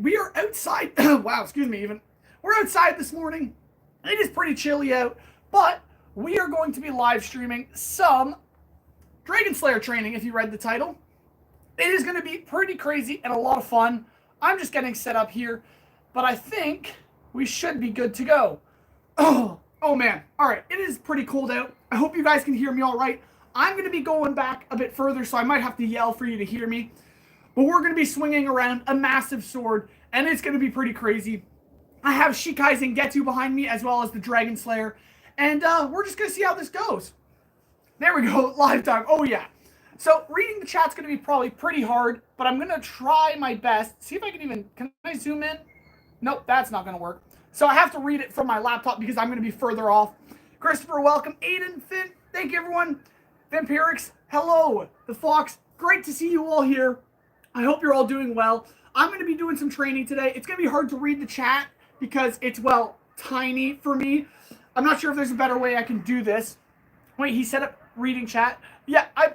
we are outside. Wow, excuse me, even. We're outside this morning. It is pretty chilly out, but we are going to be live streaming some Dragon Slayer training, if you read the title. It is going to be pretty crazy and a lot of fun. I'm just getting set up here, but I think we should be good to go. Oh man. All right, it is pretty cold out. I hope you guys can hear me all right. I'm going to be going back a bit further, so I might have to yell for you to hear me. But we're going to be swinging around a massive sword, and it's going to be pretty crazy. I have Shikai Getsu behind me, as well as the Dragon Slayer, and we're just going to see how this goes. There we go, live time. Oh yeah. So reading the chat's going to be probably pretty hard, but I'm going to try my best. See if I can I zoom in? Nope, that's not going to work. So I have to read it from my laptop because I'm going to be further off. Christopher, welcome. Aiden, Finn, thank you everyone. Vampirix, hello. The Fox, great to see you all here. I hope you're all doing well. I'm going to be doing some training today. It's going to be hard to read the chat because it's, well, tiny for me. I'm not sure if there's a better way I can do this. Wait, he set up reading chat? Yeah, I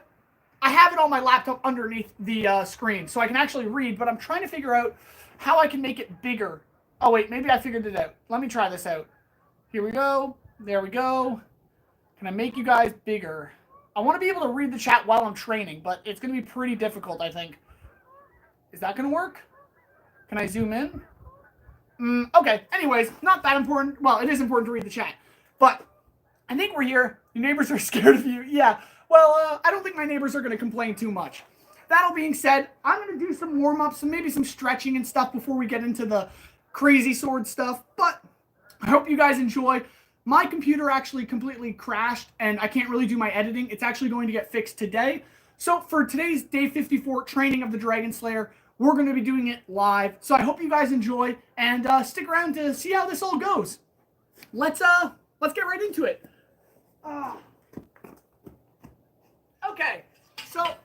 have it on my laptop underneath the screen, so I can actually read, but I'm trying to figure out how I can make it bigger. Oh, wait, maybe I figured it out. Let me try this out. Here we go. There we go. Can I make you guys bigger? I want to be able to read the chat while I'm training, but it's going to be pretty difficult, I think. Is that going to work? Can I zoom in? Okay, anyways, not that important. Well, it is important to read the chat, but I think we're here. Your neighbors are scared of you. Yeah, well, I don't think my neighbors are going to complain too much. That all being said, I'm going to do some warm-ups and maybe some stretching and stuff before we get into the crazy sword stuff, but I hope you guys enjoy. My computer actually completely crashed, and I can't really do my editing. It's actually going to get fixed today. So for today's Day 54 training of the Dragon Slayer, we're going to be doing it live. So I hope you guys enjoy, and stick around to see how this all goes. Let's get right into it. Okay, so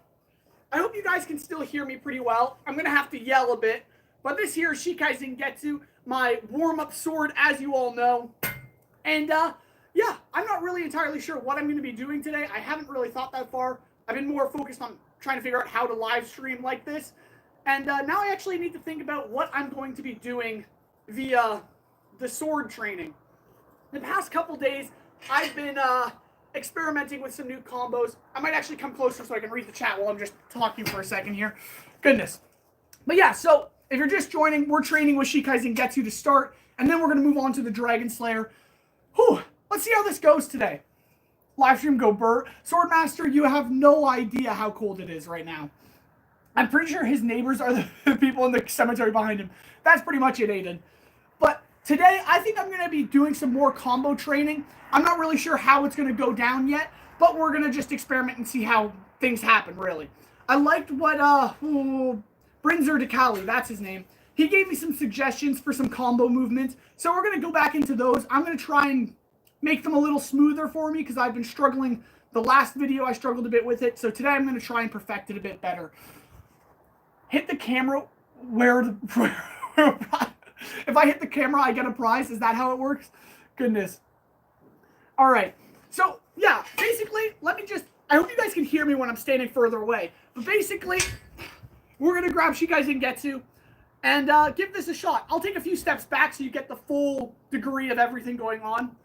I hope you guys can still hear me pretty well. I'm going to have to yell a bit, but this here is Shikai Getsu, my warm-up sword, as you all know. And, yeah, I'm not really entirely sure what I'm going to be doing today. I haven't really thought that far. I've been more focused on trying to figure out how to live stream like this. And now I actually need to think about what I'm going to be doing via the sword training. The past couple days, I've been experimenting with some new combos. I might actually come closer so I can read the chat while I'm just talking for a second here. Goodness. But yeah, so if you're just joining, we're training with Shikai Getsu to start, and then we're going to move on to the Dragon Slayer. Whew, let's see how this goes today. Livestream go burr. Swordmaster, you have no idea how cold it is right now. I'm pretty sure his neighbors are the people in the cemetery behind him. That's pretty much it, Aiden. But today, I think I'm going to be doing some more combo training. I'm not really sure how it's going to go down yet, but we're going to just experiment and see how things happen, really. I liked what, Brinzer DeCali, that's his name. He gave me some suggestions for some combo movements, so we're going to go back into those. I'm going to try and make them a little smoother for me because I've been struggling. The last video, I struggled a bit with it, so today I'm going to try and perfect it a bit better. Hit the camera if I hit the camera, I get a prize. Is that how it works? Goodness. All right. So, yeah, basically, I hope you guys can hear me when I'm standing further away. But basically, we're going to grab Shikai Getsu and give this a shot. I'll take a few steps back so you get the full degree of everything going on.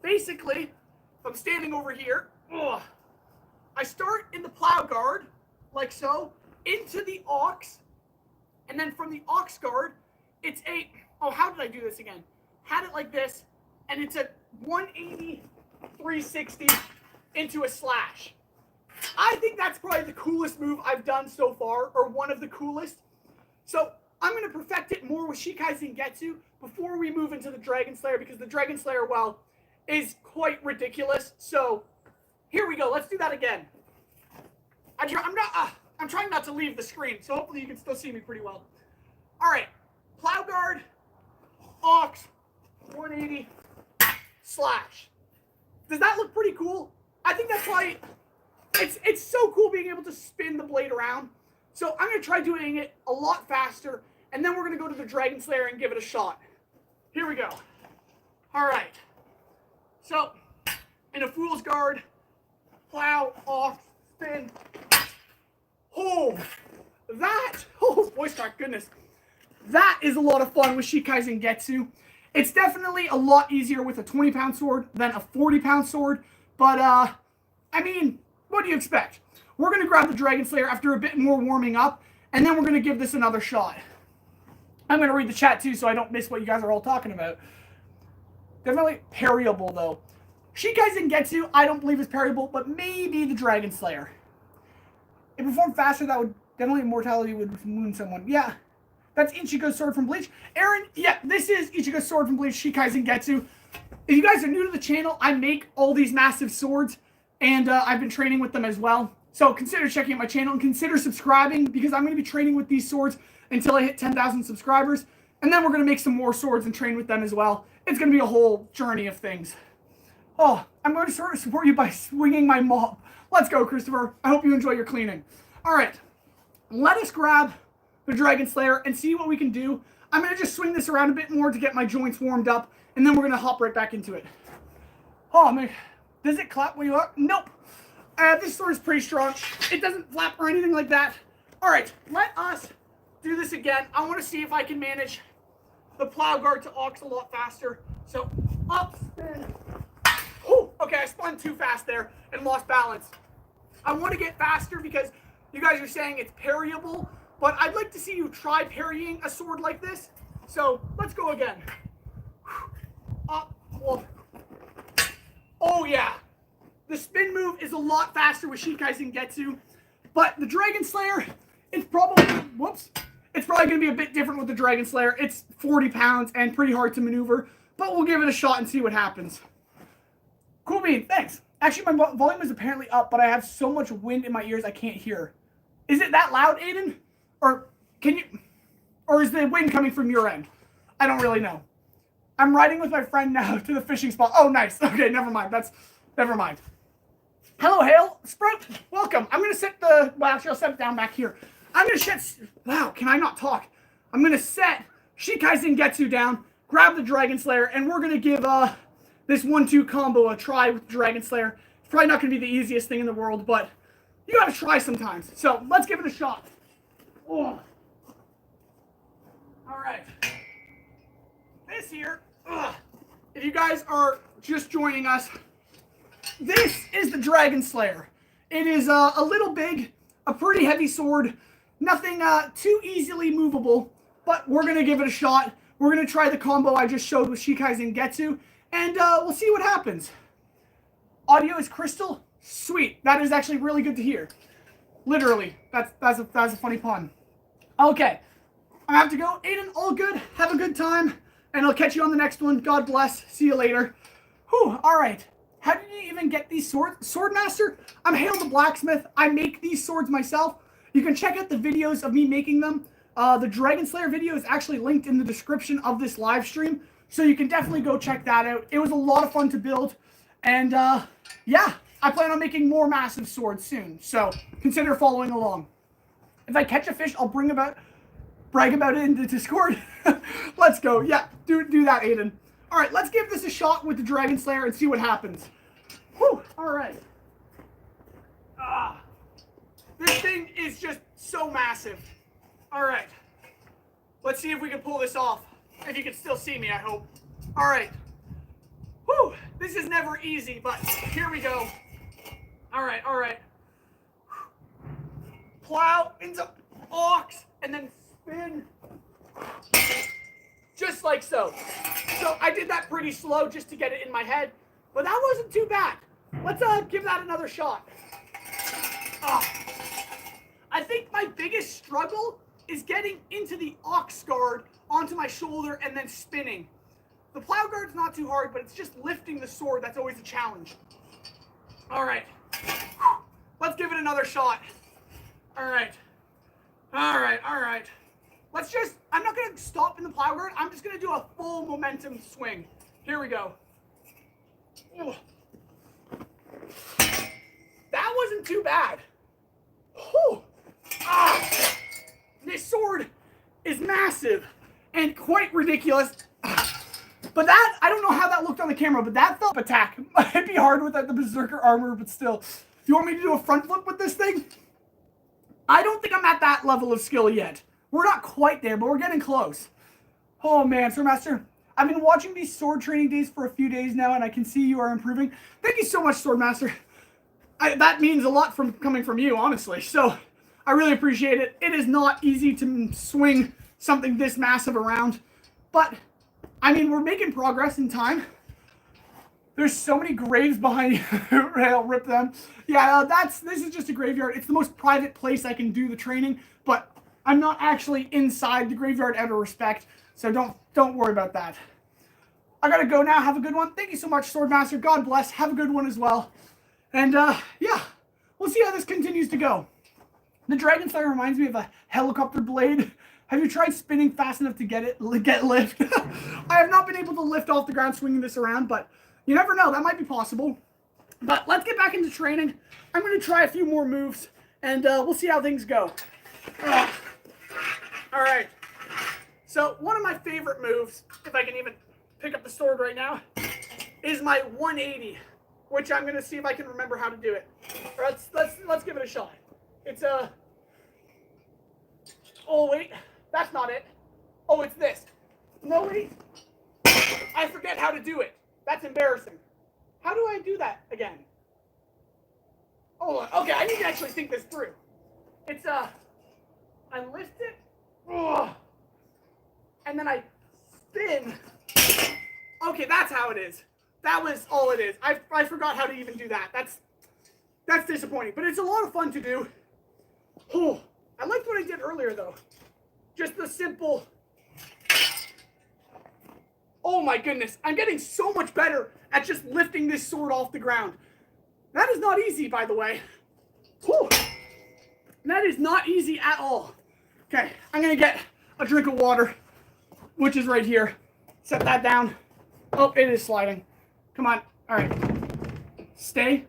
Basically, if I'm standing over here, I start in the plow guard, like so, into the ox, and then from the ox guard, it's a, how did I do this again? Had it like this, and it's a 180, 360 into a slash. I think that's probably the coolest move I've done so far, or one of the coolest. So I'm going to perfect it more with Shikai Getsu before we move into the Dragon Slayer, because the Dragon Slayer, well, is quite ridiculous. So here we go. Let's do that again. I'm trying not to leave the screen, so hopefully you can still see me pretty well. All right. Plow guard, ox, 180, slash. Does that look pretty cool? I think that's why it's so cool being able to spin the blade around. So I'm going to try doing it a lot faster, and then we're going to go to the Dragon Slayer and give it a shot. Here we go. All right. So, in a Fool's Guard, plow, off, spin. Oh, voice crack, goodness. that is a lot of fun with Shikai Getsu. It's definitely a lot easier with a 20-pound sword than a 40-pound sword. But, I mean, what do you expect? We're going to grab the Dragon Slayer after a bit more warming up, and then we're going to give this another shot. I'm going to read the chat, too, so I don't miss what you guys are all talking about. Definitely parryable, though. Shikai Getsu, I don't believe is parryable, but maybe the Dragon Slayer. If it performed faster, that would definitely immortality would wound someone. Yeah. That's Ichigo's sword from Bleach. Aaron, yeah, this is Ichigo's sword from Bleach, Shikai Getsu. If you guys are new to the channel, I make all these massive swords, and I've been training with them as well. So consider checking out my channel and consider subscribing, because I'm going to be training with these swords until I hit 10,000 subscribers. And then we're going to make some more swords and train with them as well. It's going to be a whole journey of things. Oh, I'm going to sort of support you by swinging my mop. Let's go, Christopher. I hope you enjoy your cleaning. All right, let us grab the Dragon Slayer and see what we can do. I'm going to just swing this around a bit more to get my joints warmed up, and then we're going to hop right back into it. Oh, man. Does it clap when you look? Nope. This sword is pretty strong. It doesn't flap or anything like that. All right, let us do this again. I want to see if I can manage the plow guard to ox a lot faster. So, up, spin. Ooh, okay, I spun too fast there and lost balance. I want to get faster because you guys are saying it's parryable, but I'd like to see you try parrying a sword like this. So, let's go again. Up, whoa. Oh, yeah. The spin move is a lot faster with Shikai Getsu, but the Dragon Slayer, it's probably, it's probably going to be a bit different with the Dragon Slayer. It's 40 pounds and pretty hard to maneuver, but we'll give it a shot and see what happens. Cool bean, thanks. Actually, my volume is apparently up, but I have so much wind in my ears I can't hear. Is it that loud, Aiden? Or can you, or is the wind coming from your end? I don't really know. I'm riding with my friend now to the fishing spot. Oh, nice. Okay, never mind. Never mind. Hello, Hale. Sprout, welcome. I'm going to set the, well, actually, I'll set it down back here. I'm going to set, wow, can I not talk? I'm going to set Shikai Getsu down, grab the Dragon Slayer, and we're going to give this 1-2 combo a try with the Dragon Slayer. It's probably not going to be the easiest thing in the world, but you got to try sometimes. So let's give it a shot. Oh. All right. This here, if you guys are just joining us, this is the Dragon Slayer. It is a little big, a pretty heavy sword, nothing too easily movable, but we're going to give it a shot. We're going to try the combo I just showed with Shikai Getsu, and we'll see what happens. Audio is crystal? Sweet. That is actually really good to hear. Literally. That's a funny pun. Okay. I have to go. Aiden, all good. Have a good time. And I'll catch you on the next one. God bless. See you later. Whew. All right. How did you even get these swords? Swordmaster? I'm Hale the Blacksmith. I make these swords myself. You can check out the videos of me making them. The Dragon Slayer video is actually linked in the description of this live stream. So you can definitely go check that out. It was a lot of fun to build. And yeah, I plan on making more massive swords soon. So consider following along. If I catch a fish, I'll brag about it in the Discord. Let's go. Yeah, do that, Aiden. All right, let's give this a shot with the Dragon Slayer and see what happens. Whew, all right. This thing is just so massive. All right. Let's see if we can pull this off. If you can still see me, I hope. All right. Whew, this is never easy, but here we go. All right, all right. Plow into ox and then spin. Just like so. So I did that pretty slow just to get it in my head, but that wasn't too bad. Let's give that another shot. I think my biggest struggle is getting into the ox guard onto my shoulder and then spinning. The plow guard's not too hard, but it's just lifting the sword that's always a challenge. All right. Let's give it another shot. All right. All right, all right. Let's just, I'm not going to stop in the plow guard. I'm just going to do a full momentum swing. Here we go. Ugh. That wasn't too bad. Whew. This sword is massive and quite ridiculous. But that, I don't know how that looked on the camera, but that felt attack. It'd be hard without the Berserker armor, but still. You want me to do a front flip with this thing? I don't think I'm at that level of skill yet. We're not quite there, but we're getting close. Oh man, Swordmaster, I've been watching these sword training days for a few days now, and I can see you are improving. Thank you so much, Swordmaster. That means a lot coming from you, honestly. So I really appreciate it. It is not easy to swing something this massive around, but I mean, we're making progress in time. There's so many graves behind you. I'll rip them. Yeah, this is just a graveyard. It's the most private place I can do the training, but I'm not actually inside the graveyard out of respect, so don't worry about that. I gotta go now. Have a good one. Thank you so much, Swordmaster. God bless. Have a good one as well. And yeah, we'll see how this continues to go. The Dragon Slayer reminds me of a helicopter blade. Have you tried spinning fast enough to get lift? I have not been able to lift off the ground swinging this around, but you never know. That might be possible. But let's get back into training. I'm going to try a few more moves, and we'll see how things go. All right. So one of my favorite moves, if I can even pick up the sword right now, is my 180, which I'm going to see if I can remember how to do it. Let's give it a shot. It's a... Oh, wait. That's not it. Oh, it's this. No, wait. I forget how to do it. That's embarrassing. How do I do that again? Hold on. Okay, I need to actually think this through. It's, I lift it. And then I spin. Okay, that's how it is. That was all it is. I forgot how to even do that. That's disappointing. But it's a lot of fun to do. Oh, I liked what I did earlier, though. Just the simple... Oh my goodness, I'm getting so much better at just lifting this sword off the ground. That is not easy, by the way. Whew. That is not easy at all. Okay, I'm going to get a drink of water, which is right here. Set that down. Oh, it is sliding. Come on. All right. Stay.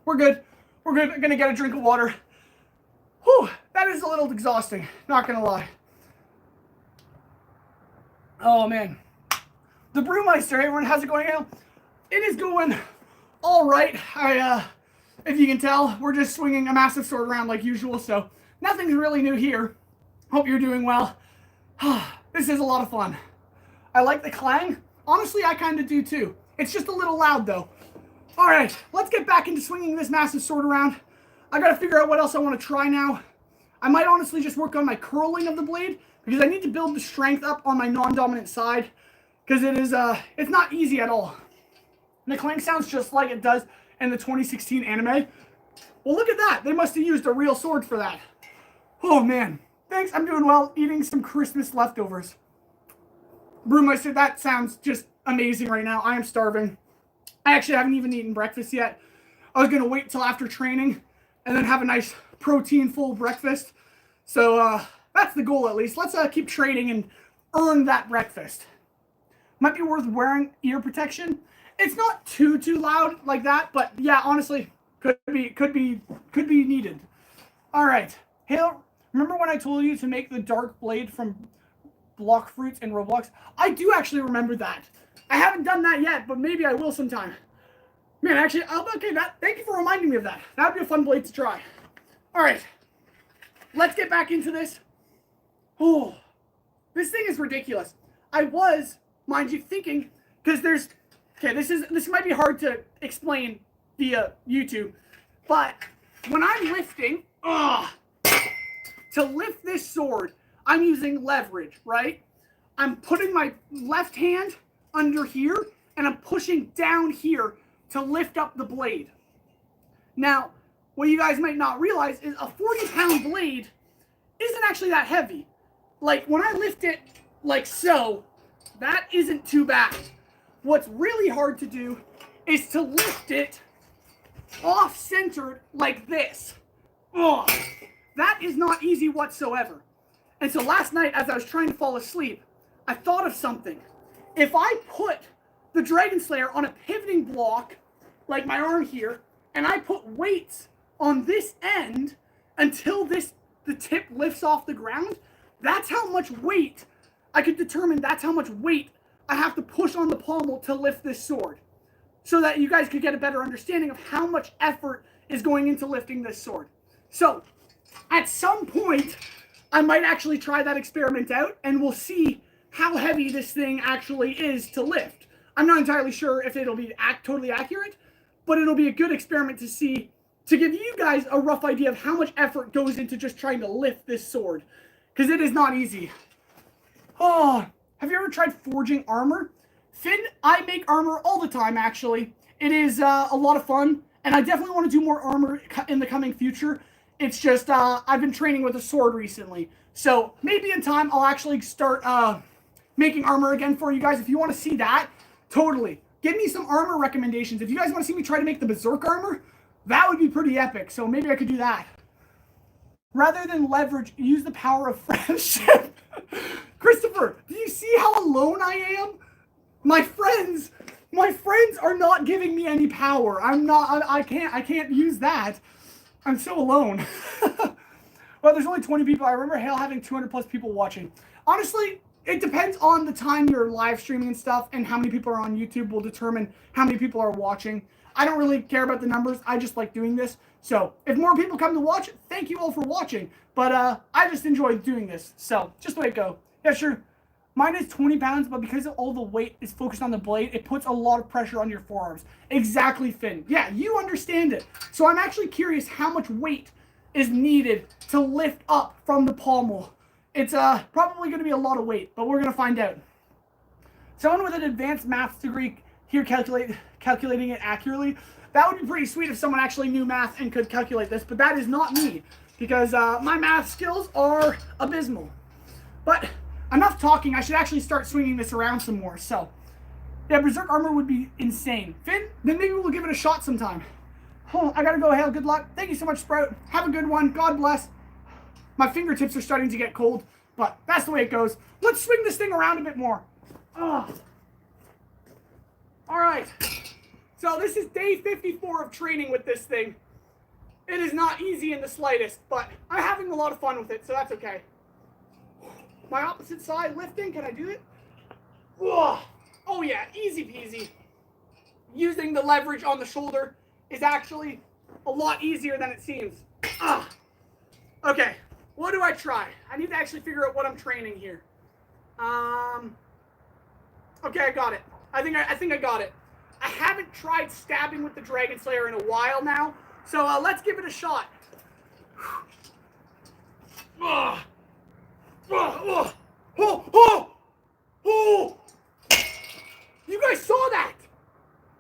We're good. I'm going to get a drink of water. Whew, that is a little exhausting, not going to lie. Oh, man. The Brewmeister, everyone, how's it going now? It is going all right. If you can tell, we're just swinging a massive sword around like usual, so nothing's really new here. Hope you're doing well. This is a lot of fun. I like the clang. Honestly, I kind of do too. It's just a little loud, though. All right, let's get back into swinging this massive sword around. I got to figure out what else I want to try now. I might honestly just work on my curling of the blade, because I need to build the strength up on my non-dominant side. Because it's not easy at all. And the clang sounds just like it does in the 2016 anime. Well, look at that. They must have used a real sword for that. Oh, man. Thanks. I'm doing well. Eating some Christmas leftovers. Brewmeister, that sounds just amazing right now. I am starving. I actually haven't even eaten breakfast yet. I was going to wait till after training and then have a nice protein-full breakfast. So that's the goal, at least. Let's keep training and earn that breakfast. Might be worth wearing ear protection. It's not too loud like that, but yeah, honestly, could be needed. All right, Halo. Remember when I told you to make the dark blade from block fruits in Roblox? I do actually remember that. I haven't done that yet, but maybe I will sometime. Man, actually, okay. Thank you for reminding me of that. That would be a fun blade to try. All right, let's get back into this. Oh, this thing is ridiculous. I was, mind you, thinking, because there's, okay, this might be hard to explain via YouTube, but when I'm lifting, to lift this sword, I'm using leverage, right? I'm putting my left hand under here, and I'm pushing down here to lift up the blade. Now, what you guys might not realize is a 40-pound blade isn't actually that heavy. Like, when I lift it like so, that isn't too bad. What's really hard to do is to lift it off-centered like this. Ugh. That is not easy whatsoever. And so last night, as I was trying to fall asleep, I thought of something. If I put the Dragon Slayer on a pivoting block, like my arm here, and I put weights on this end until the tip lifts off the ground, that's how much weight I could determine. That's how much weight I have to push on the pommel to lift this sword, so that you guys could get a better understanding of how much effort is going into lifting this sword. So, at some point, I might actually try that experiment out, and we'll see how heavy this thing actually is to lift. I'm not entirely sure if it'll be totally accurate, but it'll be a good experiment to see, to give you guys a rough idea of how much effort goes into just trying to lift this sword, because it is not easy. Oh, have you ever tried forging armor? Finn, I make armor all the time, actually. It is a lot of fun, and I definitely want to do more armor in the coming future. It's just, I've been training with a sword recently. So, maybe in time, I'll actually start making armor again for you guys. If you want to see that, totally. Give me some armor recommendations. If you guys want to see me try to make the Berserk armor, that would be pretty epic. So, maybe I could do that. Rather than leverage, use the power of friendship. Christopher, do you see how alone I am? My friends are not giving me any power. I can't use that. I'm so alone. Well, there's only 20 people. I remember Hale having 200 plus people watching. Honestly, it depends on the time you're live streaming and stuff, and how many people are on YouTube will determine how many people are watching. I don't really care about the numbers. I just like doing this. So if more people come to watch, thank you all for watching. But I just enjoy doing this. So just let it go. Yeah, sure. Mine is 20 pounds, but because of all the weight is focused on the blade, it puts a lot of pressure on your forearms. Exactly, Finn. Yeah, you understand it. So I'm actually curious how much weight is needed to lift up from the pommel. It's probably going to be a lot of weight, but we're going to find out. Someone with an advanced maths degree here calculating it accurately. That would be pretty sweet if someone actually knew math and could calculate this, but that is not me, because my math skills are abysmal. But enough talking. I should actually start swinging this around some more. So, yeah, Berserk armor would be insane. Finn, then maybe we'll give it a shot sometime. Oh, I gotta go, Hale. Good luck. Thank you so much, Sprout. Have a good one. God bless. My fingertips are starting to get cold, but that's the way it goes. Let's swing this thing around a bit more. Oh. All right. So this is day 54 of training with this thing. It is not easy in the slightest, but I'm having a lot of fun with it, so that's okay. My opposite side lifting, can I do it? Ugh. Oh yeah, easy peasy. Using the leverage on the shoulder is actually a lot easier than it seems. Okay, what do I try? I need to actually figure out what I'm training here. Okay, I got it. I think I got it. I haven't tried stabbing with the Dragon Slayer in a while now, so let's give it a shot. Ugh. Oh! You guys saw that!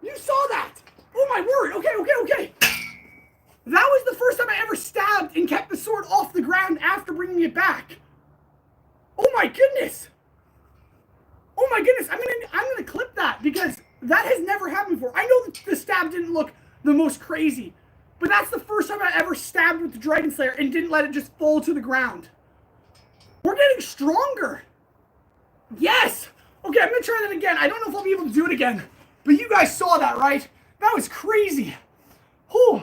You saw that! Oh my word! Okay. That was the first time I ever stabbed and kept the sword off the ground after bringing it back. Oh my goodness! Oh my goodness! I'm gonna clip that, because that has never happened before. I know that the stab didn't look the most crazy, but that's the first time I ever stabbed with the Dragon Slayer and didn't let it just fall to the ground. We're getting stronger. Yes. Okay, I'm going to try that again. I don't know if I'll be able to do it again. But you guys saw that, right? That was crazy. Whew.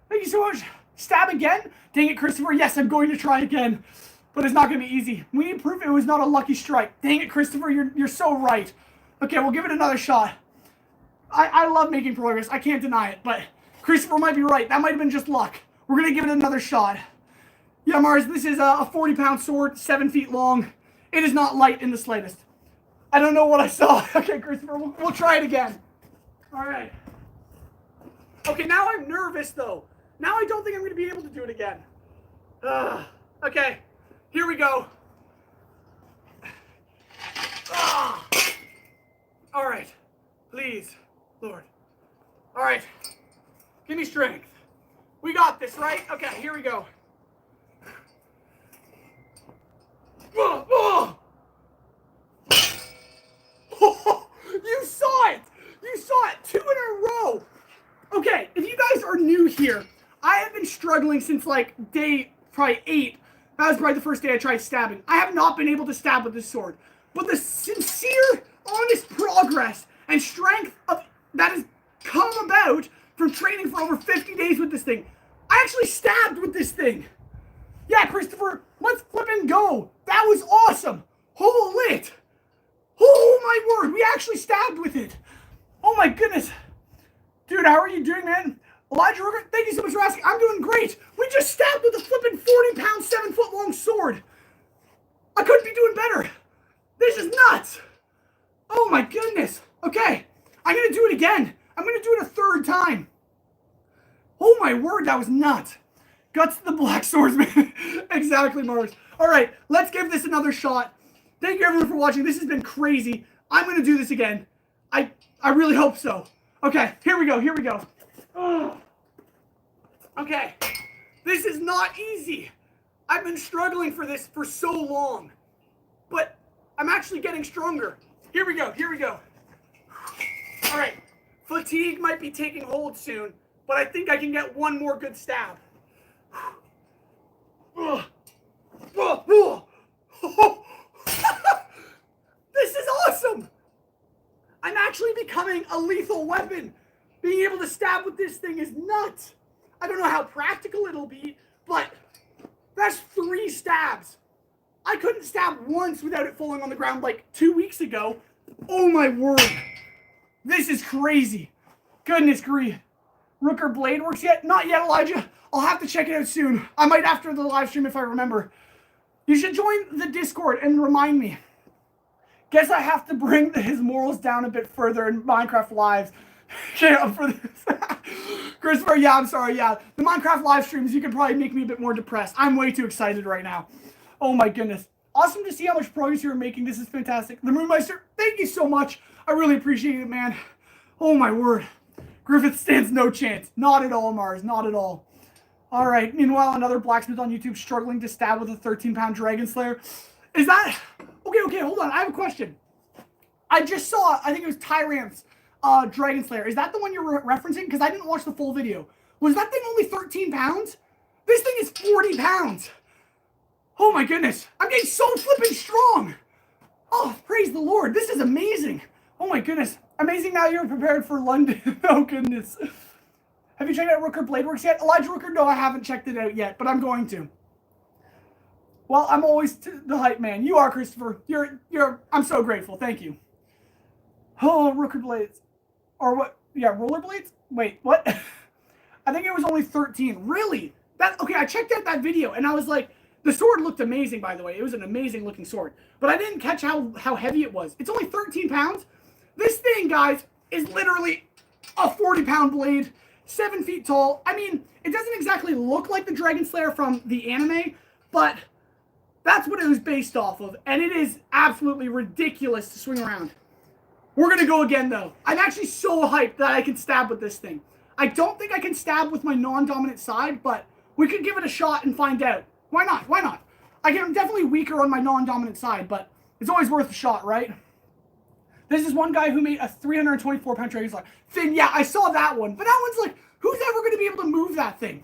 Thank you so much. Stab again? Dang it, Christopher. Yes, I'm going to try again. But it's not going to be easy. We need proof it was not a lucky strike. Dang it, Christopher. You're so right. Okay, we'll give it another shot. I love making progress. I can't deny it. But Christopher might be right. That might have been just luck. We're going to give it another shot. Yeah, Mars, this is a 40-pound sword, 7 feet long. It is not light in the slightest. I don't know what I saw. Okay, Christopher, we'll try it again. All right. Okay, now I'm nervous, though. Now I don't think I'm going to be able to do it again. Okay, here we go. All right. Please, Lord. All right. Give me strength. We got this, right? Okay, here we go. You saw it! You saw it! 2 in a row! Okay, if you guys are new here, I have been struggling since like day probably 8. That was probably the first day I tried stabbing. I have not been able to stab with this sword. But the sincere, honest progress and strength that has come about from training for over 50 days with this thing. I actually stabbed with this thing. Yeah, Christopher, let's flip and go. That was awesome. Holy lit. Oh my word, we actually stabbed with it. Oh my goodness. Dude, how are you doing, man? Elijah Ruger, thank you so much for asking. I'm doing great. We just stabbed with a flipping 40-pound, 7-foot-long sword. I couldn't be doing better. This is nuts. Oh my goodness. Okay, I'm gonna do it again. I'm gonna do it a third time. Oh my word, that was nuts. Guts to the Black Swordsman. Exactly, Mars. All right, let's give this another shot. Thank you everyone for watching. This has been crazy. I'm gonna do this again. I really hope so. Okay, here we go. Here we go. Oh. Okay, this is not easy. I've been struggling for this for so long, but I'm actually getting stronger. Here we go. Here we go. All right, fatigue might be taking hold soon, but I think I can get one more good stab. This is awesome! I'm actually becoming a lethal weapon. Being able to stab with this thing is nuts. I don't know how practical it'll be, but that's 3 stabs. I couldn't stab once without it falling on the ground like 2 weeks ago. Oh my word. This is crazy. Goodness grief. Rooker Blade works yet? Not yet, Elijah. I'll have to check it out soon. I might after the live stream if I remember. You should join the Discord and remind me. Guess I have to bring his morals down a bit further in Minecraft Lives. Okay, up for this. Christopher, yeah, I'm sorry, yeah. The Minecraft live streams, you can probably make me a bit more depressed. I'm way too excited right now. Oh my goodness. Awesome to see how much progress you're making. This is fantastic. The Moonmeister, thank you so much. I really appreciate it, man. Oh my word. Griffith stands no chance. Not at all, Mars. Not at all. All right. Meanwhile, another blacksmith on YouTube struggling to stab with a 13-pound Dragon Slayer. Is that... Okay, hold on. I have a question. I just saw, I think it was Tyrant's Dragon Slayer. Is that the one you're referencing? Because I didn't watch the full video. Was that thing only 13 pounds? This thing is 40 pounds. Oh my goodness. I'm getting so flippin' strong. Oh, praise the Lord. This is amazing. Oh my goodness. Amazing now you're prepared for London. Oh goodness. Have you checked out Rooker Blade Works yet? Elijah Rooker? No, I haven't checked it out yet, but I'm going to. Well, I'm always the hype man. You are, Christopher. I'm so grateful. Thank you. Oh, Rooker Blades. Or what? Yeah, rollerblades? Wait, what? I think it was only 13. Really? Okay, I checked out that video and I was like, the sword looked amazing, by the way. It was an amazing looking sword. But I didn't catch how heavy it was. It's only 13 pounds. This thing, guys, is literally a 40-pound blade, 7 feet tall. I mean, it doesn't exactly look like the Dragon Slayer from the anime, but that's what it was based off of. And it is absolutely ridiculous to swing around. We're going to go again, though. I'm actually so hyped that I can stab with this thing. I don't think I can stab with my non-dominant side, but we could give it a shot and find out. Why not? Why not? I'm definitely weaker on my non-dominant side, but it's always worth a shot, right? This is one guy who made a 324-pound Dragon Slayer. Finn, yeah, I saw that one. But that one's like, who's ever going to be able to move that thing?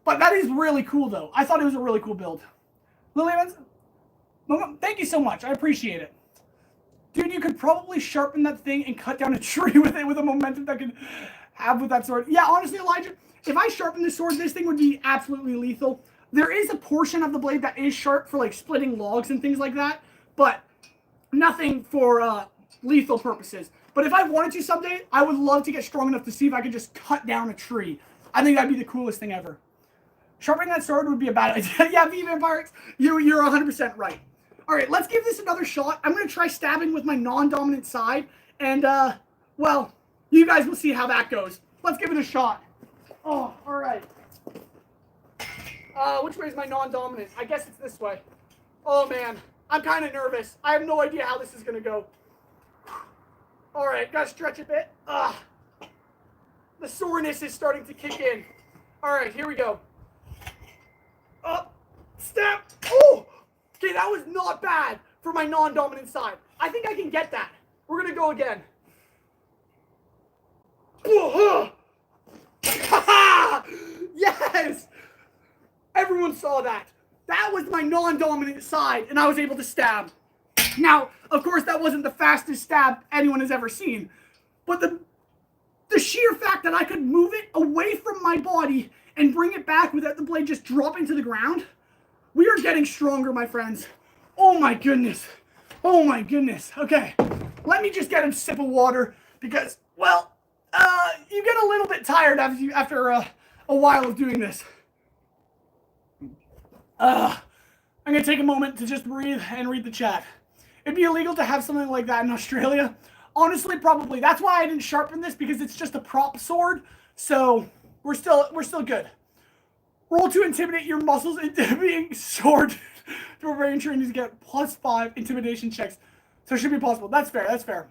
But that is really cool, though. I thought it was a really cool build. Lily Evans, thank you so much. I appreciate it. Dude, you could probably sharpen that thing and cut down a tree with it with a momentum that could have with that sword. Yeah, honestly, Elijah, if I sharpen this sword, this thing would be absolutely lethal. There is a portion of the blade that is sharp for like splitting logs and things like that, but nothing for lethal purposes. But if I wanted to someday, I would love to get strong enough to see if I could just cut down a tree. I think that'd be the coolest thing ever. Sharpening that sword would be a bad idea. Yeah, V-Vampires, you're 100% right. All right, let's give this another shot. I'm going to try stabbing with my non-dominant side. And, well, you guys will see how that goes. Let's give it a shot. Oh, all right. Which way is my non-dominant? I guess it's this way. Oh, man. I'm kind of nervous. I have no idea how this is going to go. All right, got to stretch a bit. The soreness is starting to kick in. All right, here we go. Up, step. Oh! Okay, that was not bad for my non-dominant side. I think I can get that. We're going to go again. Yes! Everyone saw that. That was my non-dominant side, and I was able to stab. Now, of course, that wasn't the fastest stab anyone has ever seen. But the sheer fact that I could move it away from my body and bring it back without the blade just dropping to the ground, we are getting stronger, my friends. Oh my goodness. Oh my goodness. Okay, let me just get a sip of water because, well, you get a little bit tired after a while of doing this. I I'm going to take a moment to just breathe and read the chat. It'd be illegal to have something like that in Australia. Honestly, probably. That's why I didn't sharpen this, because it's just a prop sword. So we're still good. Roll to intimidate your muscles into being sword. Barbarian training to get +5 intimidation checks. So it should be possible. That's fair. That's fair.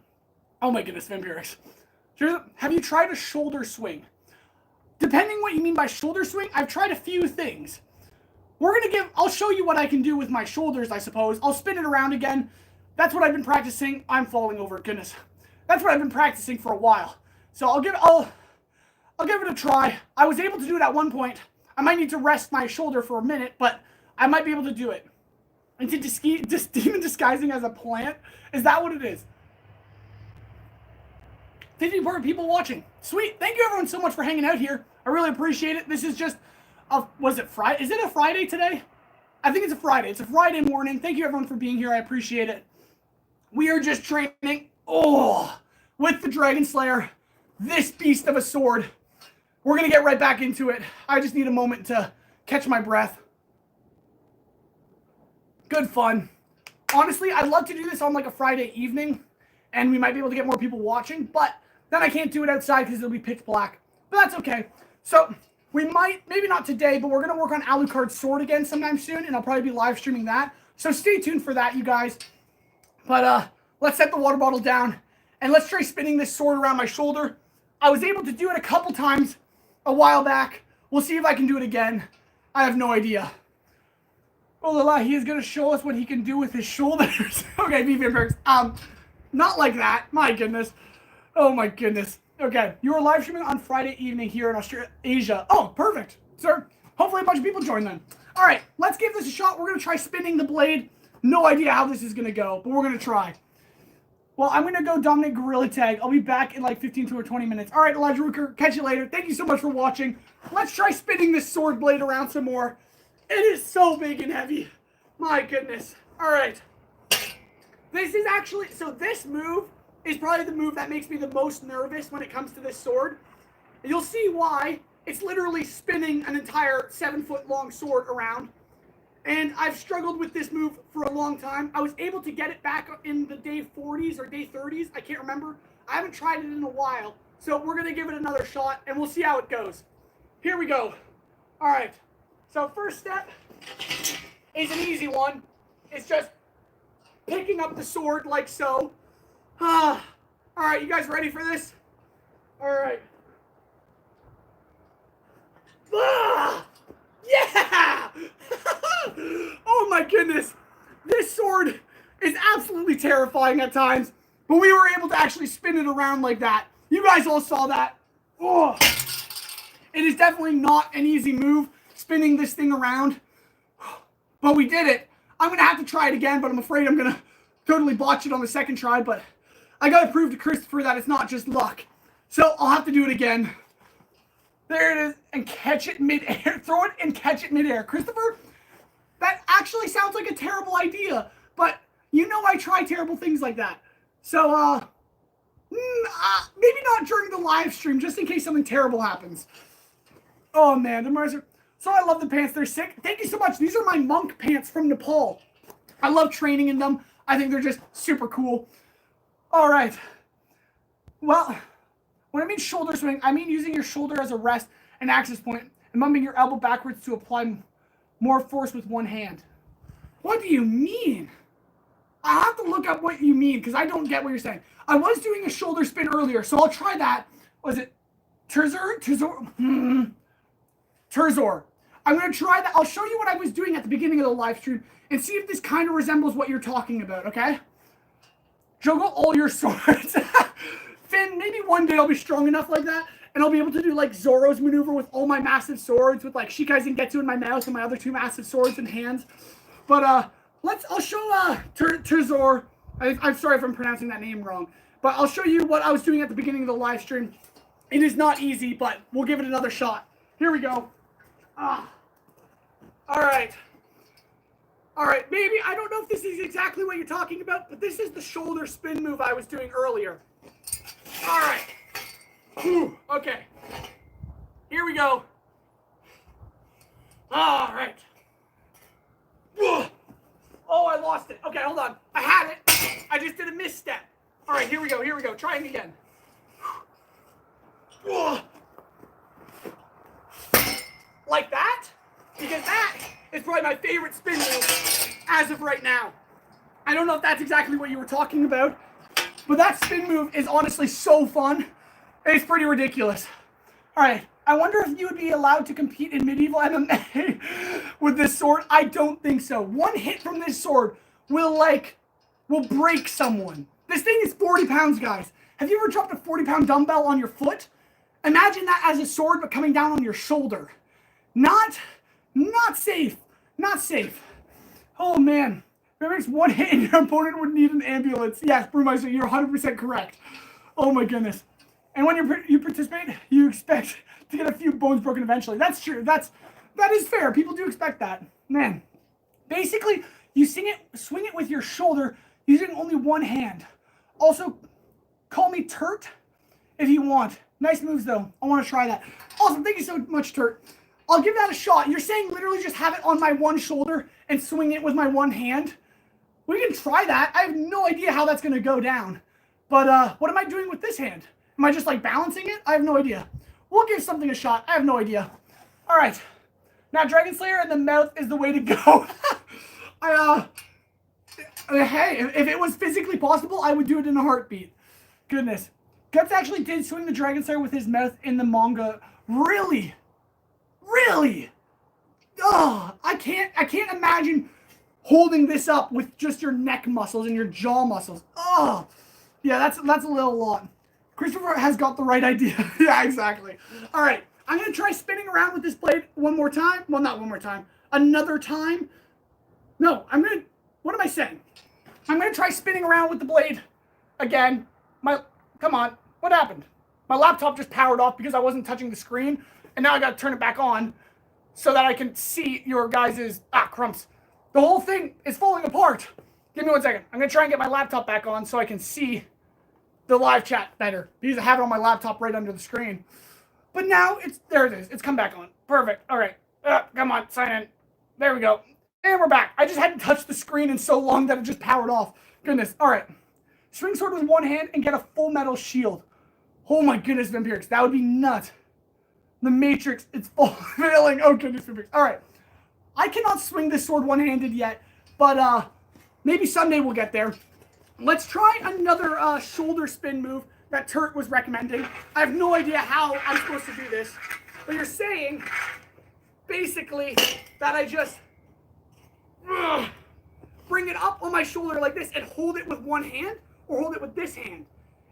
Oh my goodness, Vampirix. Have you tried a shoulder swing? Depending what you mean by shoulder swing, I've tried a few things. I'll show you what I can do with my shoulders, I suppose. I'll spin it around again. That's what I've been practicing. I'm falling over, goodness. That's what I've been practicing for a while. So I'll give it a try. I was able to do it at one point. I might need to rest my shoulder for a minute, but I might be able to do it. Into demon disguising as a plant? Is that what it is? 50 people watching. Sweet. Thank you everyone so much for hanging out here. I really appreciate it. This is just was it Friday? Is it a Friday today? I think it's a Friday. It's a Friday morning. Thank you everyone for being here. I appreciate it. We are just training with the Dragon Slayer, this beast of a sword. We're going to get right back into it. I just need a moment to catch my breath. Good fun. Honestly, I'd love to do this on like a Friday evening, and we might be able to get more people watching, but then I can't do it outside because it'll be pitch black. But that's okay. So we might, maybe not today, but we're going to work on Alucard's sword again sometime soon, and I'll probably be live streaming that. So stay tuned for that, you guys. But let's set the water bottle down, and let's try spinning this sword around my shoulder. I was able to do it a couple times a while back. We'll see if I can do it again. I have no idea. Oh la la, he is going to show us what he can do with his shoulders. Okay, Vampirix. Not like that. My goodness. Oh my goodness. Okay, you are live streaming on Friday evening here in Asia. Oh, perfect, sir. Hopefully a bunch of people join then. All right, let's give this a shot. We're going to try spinning the blade. No idea how this is going to go, but we're going to try. Well, I'm going to go dominate Gorilla Tag. I'll be back in like 15 to 20 minutes. All right, Elijah Rooker, catch you later. Thank you so much for watching. Let's try spinning this sword blade around some more. It is so big and heavy. My goodness. All right. This is actually, so this move is probably the move that makes me the most nervous when it comes to this sword. And you'll see why. It's literally spinning an entire 7-foot-long sword around. And I've struggled with this move for a long time. I was able to get it back in the day 40s or day 30s. I can't remember. I haven't tried it in a while. So we're going to give it another shot, and we'll see how it goes. Here we go. All right. So first step is an easy one. It's just picking up the sword like so. All right, you guys ready for this? All right. Yeah! Oh my goodness. This sword is absolutely terrifying at times, but we were able to actually spin it around like that. You guys all saw that. Oh. It is definitely not an easy move, spinning this thing around, but we did it. I'm going to have to try it again, but I'm afraid I'm going to totally botch it on the second try, but I got to prove to Christopher that it's not just luck. So I'll have to do it again. There it is, and catch it mid-air. Throw it and catch it mid-air. Christopher, that actually sounds like a terrible idea, but you know I try terrible things like that. So, maybe not during the live stream, just in case something terrible happens. Oh, man, the Mercer. So I love the pants. They're sick. Thank you so much. These are my monk pants from Nepal. I love training in them. I think they're just super cool. All right. Well, when I mean shoulder swing, I mean using your shoulder as a rest and access point and moving your elbow backwards to apply more force with one hand. What do you mean? I have to look up what you mean because I don't get what you're saying. I was doing a shoulder spin earlier, so I'll try that. Was it Terzor? Terzor. I'm going to try that. I'll show you what I was doing at the beginning of the live stream and see if this kind of resembles what you're talking about, okay? Juggle all your swords. Finn, maybe one day I'll be strong enough like that, and I'll be able to do like Zoro's maneuver with all my massive swords, with like Shikai Getsu in my mouth and my other two massive swords in hands. But I'll show Terzor. I'm sorry if I'm pronouncing that name wrong, but I'll show you what I was doing at the beginning of the live stream. It is not easy, but we'll give it another shot. Here we go. All right. All right, maybe, I don't know if this is exactly what you're talking about, but this is the shoulder spin move I was doing earlier. All right. Whew. Okay. Here we go. All right. Oh, I lost it. Okay, hold on. I had it. I just did a misstep. All right, here we go. Here we go. Trying again. Like that? Because that is probably my favorite spin move as of right now. I don't know if that's exactly what you were talking about, but that spin move is honestly so fun. It's pretty ridiculous. All right, I wonder if you would be allowed to compete in medieval MMA with this sword. I don't think so. One hit from this sword will break someone. This thing is 40 pounds, guys. Have you ever dropped a 40-pound dumbbell on your foot? Imagine that as a sword, but coming down on your shoulder. Not safe. Not safe. Oh, man. If it makes one hit and your opponent would need an ambulance. Yes, Brewmeister, you're 100% correct. Oh, my goodness. And when you participate, you expect to get a few bones broken eventually. That's true. That is fair. People do expect that. Man. Basically, you swing it with your shoulder using only one hand. Also, call me Turt if you want. Nice moves, though. I want to try that. Awesome. Thank you so much, Turt. I'll give that a shot. You're saying literally just have it on my one shoulder and swing it with my one hand? We can try that. I have no idea how that's going to go down. But what am I doing with this hand? Am I just like balancing it? I have no idea. We'll give something a shot. I have no idea. All right. Now, Dragon Slayer in the mouth is the way to go. Hey, if it was physically possible, I would do it in a heartbeat. Goodness. Guts actually did swing the Dragon Slayer with his mouth in the manga. Really? Really? Oh, I can't imagine holding this up with just your neck muscles and your jaw muscles. Oh, yeah, that's a little lot. Christopher has got the right idea. Yeah, exactly. All right, I'm going to try spinning around with this blade one more time. Well, not one more time. Another time. No, what am I saying? I'm going to try spinning around with the blade again. Come on. What happened? My laptop just powered off because I wasn't touching the screen, and now I got to turn it back on so that I can see your guys' crumps. The whole thing is falling apart. Give me 1 second. I'm going to try and get my laptop back on so I can see the live chat better because I have it on my laptop right under the screen. But now there it is. It's come back on. Perfect. All right. Come on, sign in. There we go. And we're back. I just hadn't touched the screen in so long that it just powered off. Goodness. All right. Swing sword with one hand and get a full metal shield. Oh my goodness, Vampirix. That would be nuts. The Matrix, it's failing. Oh goodness, Vampirix. All right. I cannot swing this sword one-handed yet, but maybe someday we'll get there. Let's try another shoulder spin move that Turt was recommending. I have no idea how I'm supposed to do this, but you're saying basically that I just bring it up on my shoulder like this and hold it with one hand, or hold it with this hand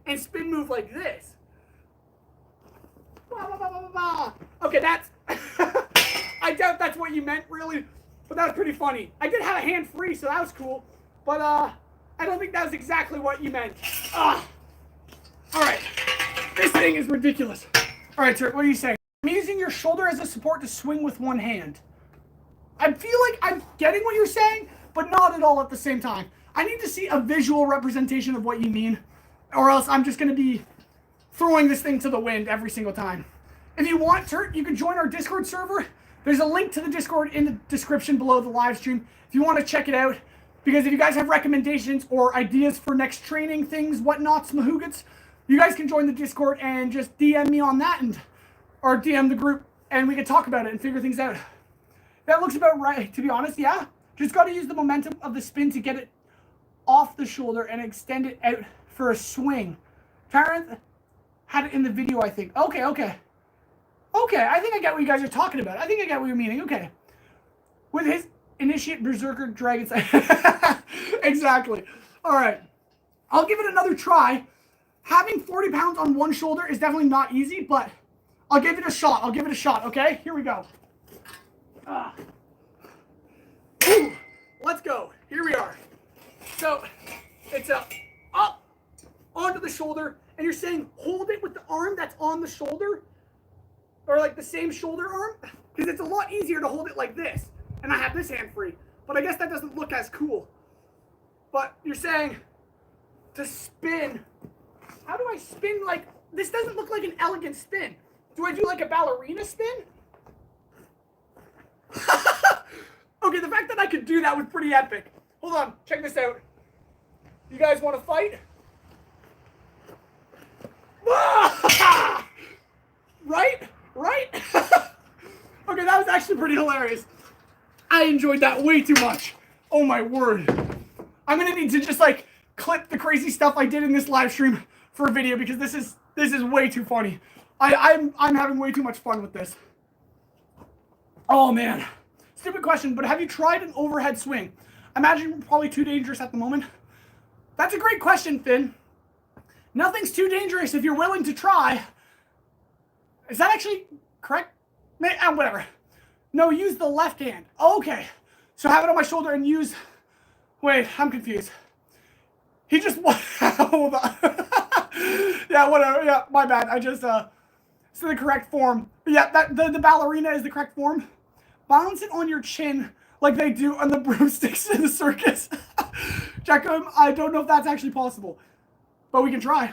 and spin move like this. Okay, that's I doubt that's what you meant really, but that was pretty funny. I did have a hand free, so that was cool, but I don't think that was exactly what you meant. All right, this thing is ridiculous. All right, Turt, what are you saying? I'm using your shoulder as a support to swing with one hand. I feel like I'm getting what you're saying, but not at all at the same time. I need to see a visual representation of what you mean, or else I'm just going to be throwing this thing to the wind every single time. If you want, Turt, you can join our Discord server. There's a link to the Discord in the description below the live stream if you want to check it out. Because if you guys have recommendations or ideas for next training things, whatnots, mahoogats, you guys can join the Discord and just DM me on that, or DM the group, and we can talk about it and figure things out. That looks about right, to be honest, yeah. Just got to use the momentum of the spin to get it off the shoulder and extend it out for a swing. Taryn had it in the video, I think. Okay. Okay, I think I get what you guys are talking about. I think I get what you're meaning. Okay. With his initiate Berserker Dragon Slayer. Exactly. All right. I'll give it another try. Having 40 pounds on one shoulder is definitely not easy, but I'll give it a shot. Okay? Here we go. Ooh, let's go. Here we are. So, it's up onto the shoulder, and you're saying hold it with the arm that's on the shoulder, or like the same shoulder arm, because it's a lot easier to hold it like this, and I have this hand free, but I guess that doesn't look as cool. But you're saying to spin. How do I spin like, this doesn't look like an elegant spin. Do I do like a ballerina spin? Okay, the fact that I could do that was pretty epic. Hold on. Check this out. You guys want to fight? Right? Right? Okay, that was actually pretty hilarious. I enjoyed that way too much. Oh my word. I'm gonna need to just like clip the crazy stuff I did in this live stream for a video because this is way too funny. I'm having way too much fun with this. Oh man. Stupid question, but have you tried an overhead swing? I imagine probably too dangerous at the moment. That's a great question, Finn. Nothing's too dangerous if you're willing to try. Is that actually correct? Whatever. No, use the left hand. Okay. So have it on my shoulder and use... Wait, I'm confused. He just... Hold on. Yeah, whatever. Yeah, my bad. I just... It's the correct form. But yeah, the ballerina is the correct form. Balance it on your chin like they do on the broomsticks in the circus. Jacko, I don't know if that's actually possible. But we can try.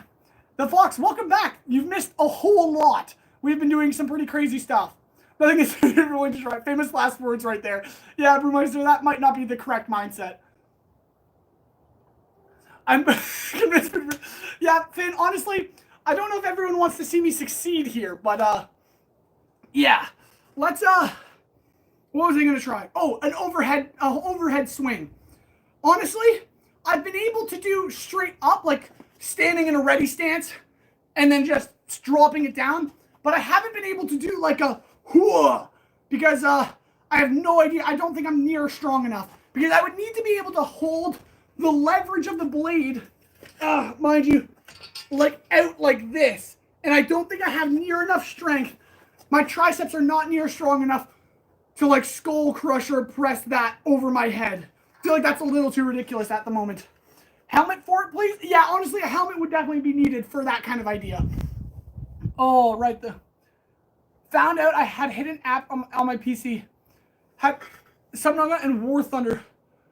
The Fox, welcome back. You've missed a whole lot. We've been doing some pretty crazy stuff. Nothing is willing to try. Famous last words right there. Yeah, Brewmeister, that might not be the correct mindset. I'm convinced. Yeah, Finn, honestly, I don't know if everyone wants to see me succeed here, but, yeah. Let's, what was I going to try? Oh, an overhead swing. Honestly, I've been able to do straight up, like standing in a ready stance and then just dropping it down. But I haven't been able to do like a whoa because I have no idea. I don't think I'm near strong enough because I would need to be able to hold the leverage of the blade, mind you, like out like this. And I don't think I have near enough strength. My triceps are not near strong enough to like skull crusher press that over my head. I feel like that's a little too ridiculous at the moment. Helmet for it, please? Yeah, honestly, a helmet would definitely be needed for that kind of idea. Oh, right. Found out I had hidden app on my PC. Had Subnautica and War Thunder.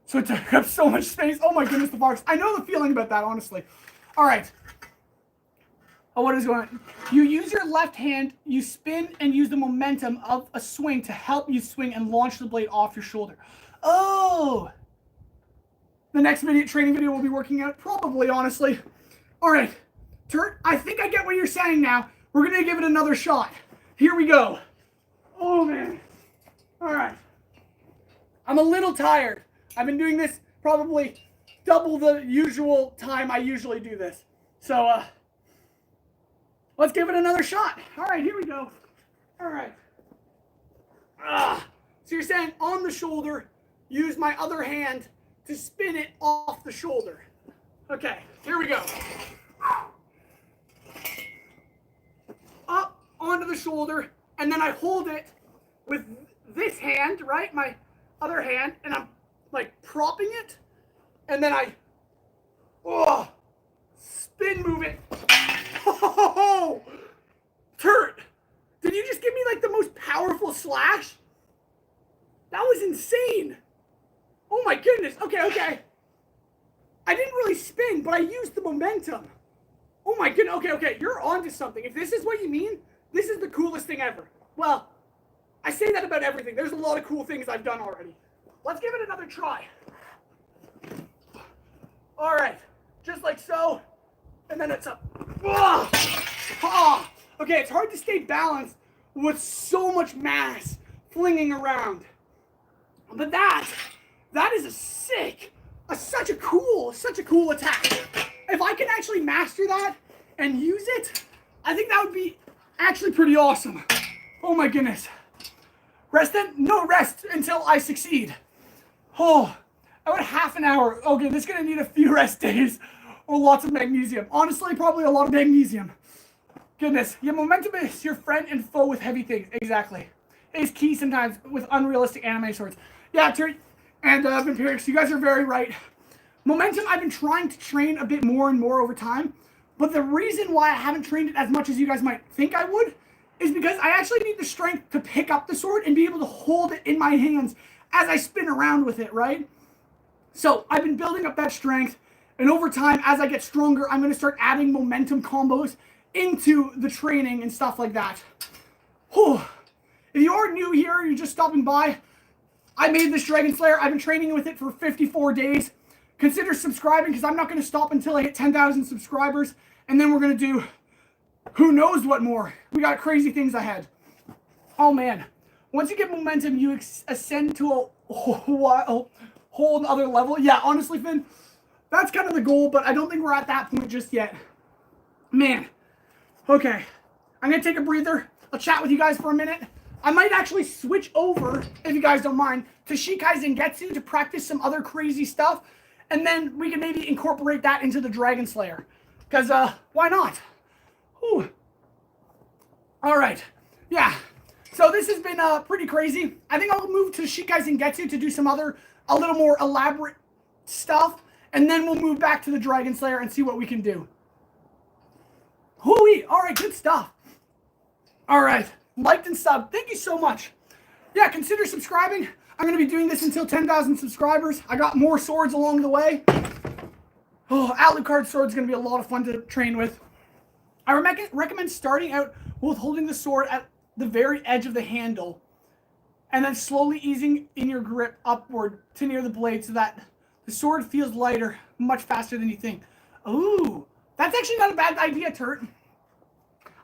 So it took up so much space. Oh my goodness, the Fox. I know the feeling about that, honestly. All right. Oh, what is going on? You use your left hand, you spin and use the momentum of a swing to help you swing and launch the blade off your shoulder. Oh! The next training video will be working out, probably, honestly. All right. Turt, I think I get what you're saying now. We're going to give it another shot. Here we go. Oh, man. All right. I'm a little tired. I've been doing this probably double the usual time I usually do this. So, let's give it another shot. All right, here we go. All right. So you're saying on the shoulder, use my other hand to spin it off the shoulder. Okay, here we go. Up onto the shoulder, and then I hold it with this hand, right? My other hand, and I'm like propping it, and then I spin move it. Oh, Turt, did you just give me like the most powerful slash? That was insane. Oh my goodness. Okay. I didn't really spin, but I used the momentum. Oh my goodness. Okay. You're onto something. If this is what you mean, this is the coolest thing ever. Well, I say that about everything. There's a lot of cool things I've done already. Let's give it another try. All right. Just like so. And then it's up. Okay, it's hard to stay balanced with so much mass flinging around. But that is such a cool attack. If I can actually master that and use it, I think that would be actually pretty awesome. Oh my goodness. Rest then? No rest until I succeed. Oh, about half an hour. Okay, this is gonna need a few rest days or lots of magnesium. Honestly, probably a lot of magnesium. Goodness, yeah, momentum is your friend and foe with heavy things. Exactly. It's key sometimes with unrealistic anime swords. Yeah, Terry and Vampirix, you guys are very right. Momentum, I've been trying to train a bit more and more over time, but the reason why I haven't trained it as much as you guys might think I would is because I actually need the strength to pick up the sword and be able to hold it in my hands as I spin around with it, right? So I've been building up that strength, and over time, as I get stronger, I'm going to start adding momentum combos into the training and stuff like that. Whew. If you are new here, you're just stopping by, I made this Dragon Slayer. I've been training with it for 54 days. Consider subscribing because I'm not going to stop until I hit 10,000 subscribers. And then we're going to do who knows what more. We got crazy things ahead. Oh, man. Once you get momentum, you ascend to a whole other level. Yeah, honestly, Finn, that's kind of the goal, but I don't think we're at that point just yet. Man. Okay. I'm going to take a breather. I'll chat with you guys for a minute. I might actually switch over, if you guys don't mind, to Shikai Getsu to practice some other crazy stuff. And then we can maybe incorporate that into the Dragon Slayer. Because, why not? Whew. All right. Yeah. So this has been pretty crazy. I think I'll move to Shikai Getsu to do some other, a little more elaborate stuff. And then we'll move back to the Dragon Slayer and see what we can do. Hooey! All right, good stuff. All right. Liked and subbed. Thank you so much. Yeah, consider subscribing. I'm going to be doing this until 10,000 subscribers. I got more swords along the way. Oh, Alucard sword is going to be a lot of fun to train with. I recommend starting out with holding the sword at the very edge of the handle and then slowly easing in your grip upward to near the blade so that the sword feels lighter much faster than you think. Ooh, that's actually not a bad idea, Turt.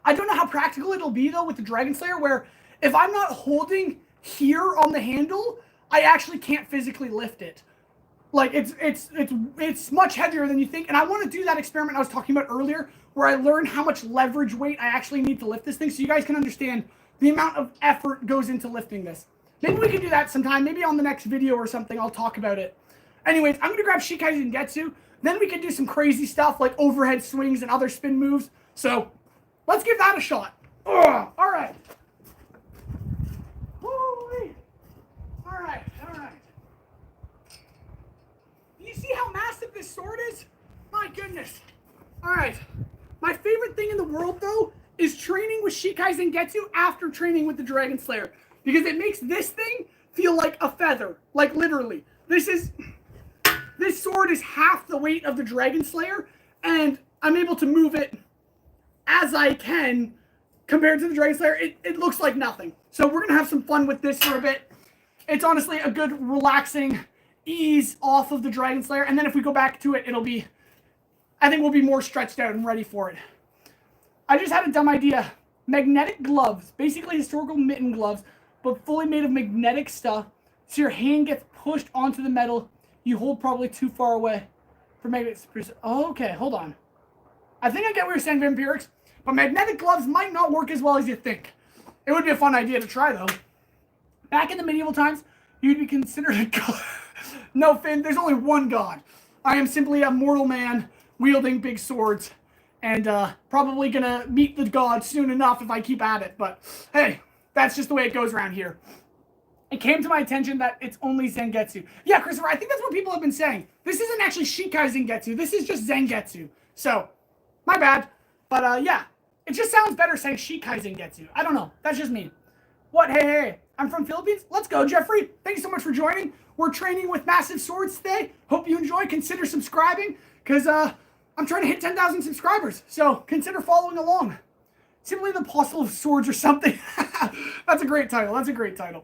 I don't know how practical it'll be, though, with the Dragon Slayer, where if I'm not holding here on the handle, I actually can't physically lift it. Like, it's much heavier than you think. And I want to do that experiment I was talking about earlier, where I learn how much leverage weight I actually need to lift this thing, so you guys can understand the amount of effort goes into lifting this. Maybe we can do that sometime. Maybe on the next video or something, I'll talk about it. Anyways, I'm going to grab Shikai Getsu. Then we can do some crazy stuff like overhead swings and other spin moves. So, let's give that a shot. Ugh, all right. Woo-wee. All right, all right. You see how massive this sword is? My goodness. All right. My favorite thing in the world, though, is training with Shikai Getsu after training with the Dragon Slayer. Because it makes this thing feel like a feather. Like, literally. This sword is half the weight of the Dragon Slayer, and I'm able to move it as I can compared to the Dragon Slayer. It looks like nothing. So we're going to have some fun with this for a bit. It's honestly a good, relaxing ease off of the Dragon Slayer. And then if we go back to it, I think we'll be more stretched out and ready for it. I just had a dumb idea. Magnetic gloves, basically historical mitten gloves, but fully made of magnetic stuff. So your hand gets pushed onto the metal. You hold probably too far away for magnets. Oh, okay, hold on. I think I get what you're saying, Vampirix. But magnetic gloves might not work as well as you think. It would be a fun idea to try, though. Back in the medieval times, you'd be considered a god. No, Finn, there's only one god. I am simply a mortal man wielding big swords. And probably going to meet the god soon enough if I keep at it. But, hey, that's just the way it goes around here. It came to my attention that it's only Zangetsu. Yeah, Christopher, I think that's what people have been saying. This isn't actually Shikai Zangetsu. This is just Zangetsu. So, my bad. But, yeah. It just sounds better saying Shikai Zangetsu. I don't know. That's just me. What? Hey. I'm from Philippines. Let's go, Jeffrey. Thank you so much for joining. We're training with massive swords today. Hope you enjoy. Consider subscribing. Because, I'm trying to hit 10,000 subscribers. So, consider following along. Simply the Apostle of Swords or something. That's a great title. That's a great title.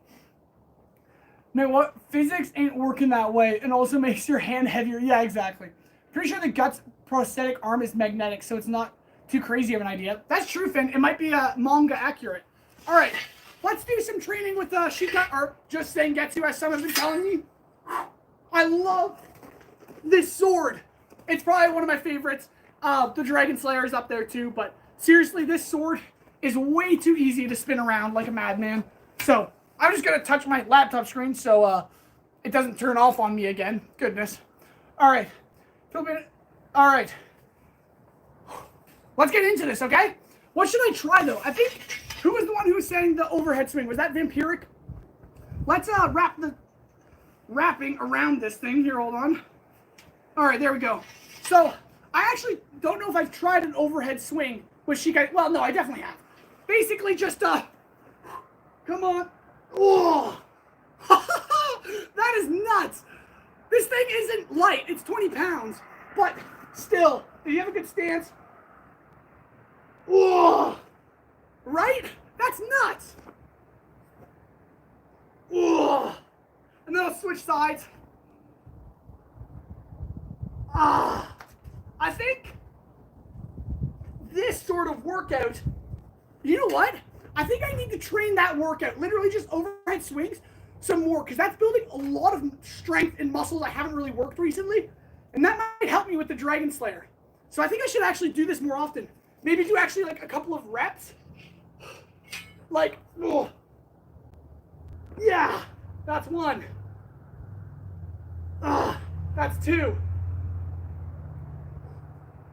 No, what? Physics ain't working that way and also makes your hand heavier. Yeah, exactly. Pretty sure the Guts prosthetic arm is magnetic, so it's not too crazy of an idea. That's true, Finn. It might be manga accurate. All right, let's do some training with Shikai, or just Zangetsu, as some have been telling me. I love this sword. It's probably one of my favorites. The Dragon Slayer is up there too, but seriously, this sword is way too easy to spin around like a madman. So, I'm just going to touch my laptop screen so it doesn't turn off on me again. Goodness. All right. All right. Let's get into this, okay? What should I try, though? I think, who was the one who was saying the overhead swing? Was that Vampiric? Let's wrap the wrapping around this thing. Here, hold on. All right, there we go. So, I actually don't know if I've tried an overhead swing with Shikai. Well, no, I definitely have. Basically, just, come on. Oh, that is nuts. This thing isn't light. It's 20 pounds. But still, if you have a good stance. Oh, right? That's nuts. Oh, And then I'll switch sides. I think this sort of workout, you know what? I think I need to train that workout, literally just overhead swings, some more, because that's building a lot of strength and muscles I haven't really worked recently, and that might help me with the Dragon Slayer. So I think I should actually do this more often. Maybe do actually like a couple of reps. Like, oh, yeah, that's one. That's two.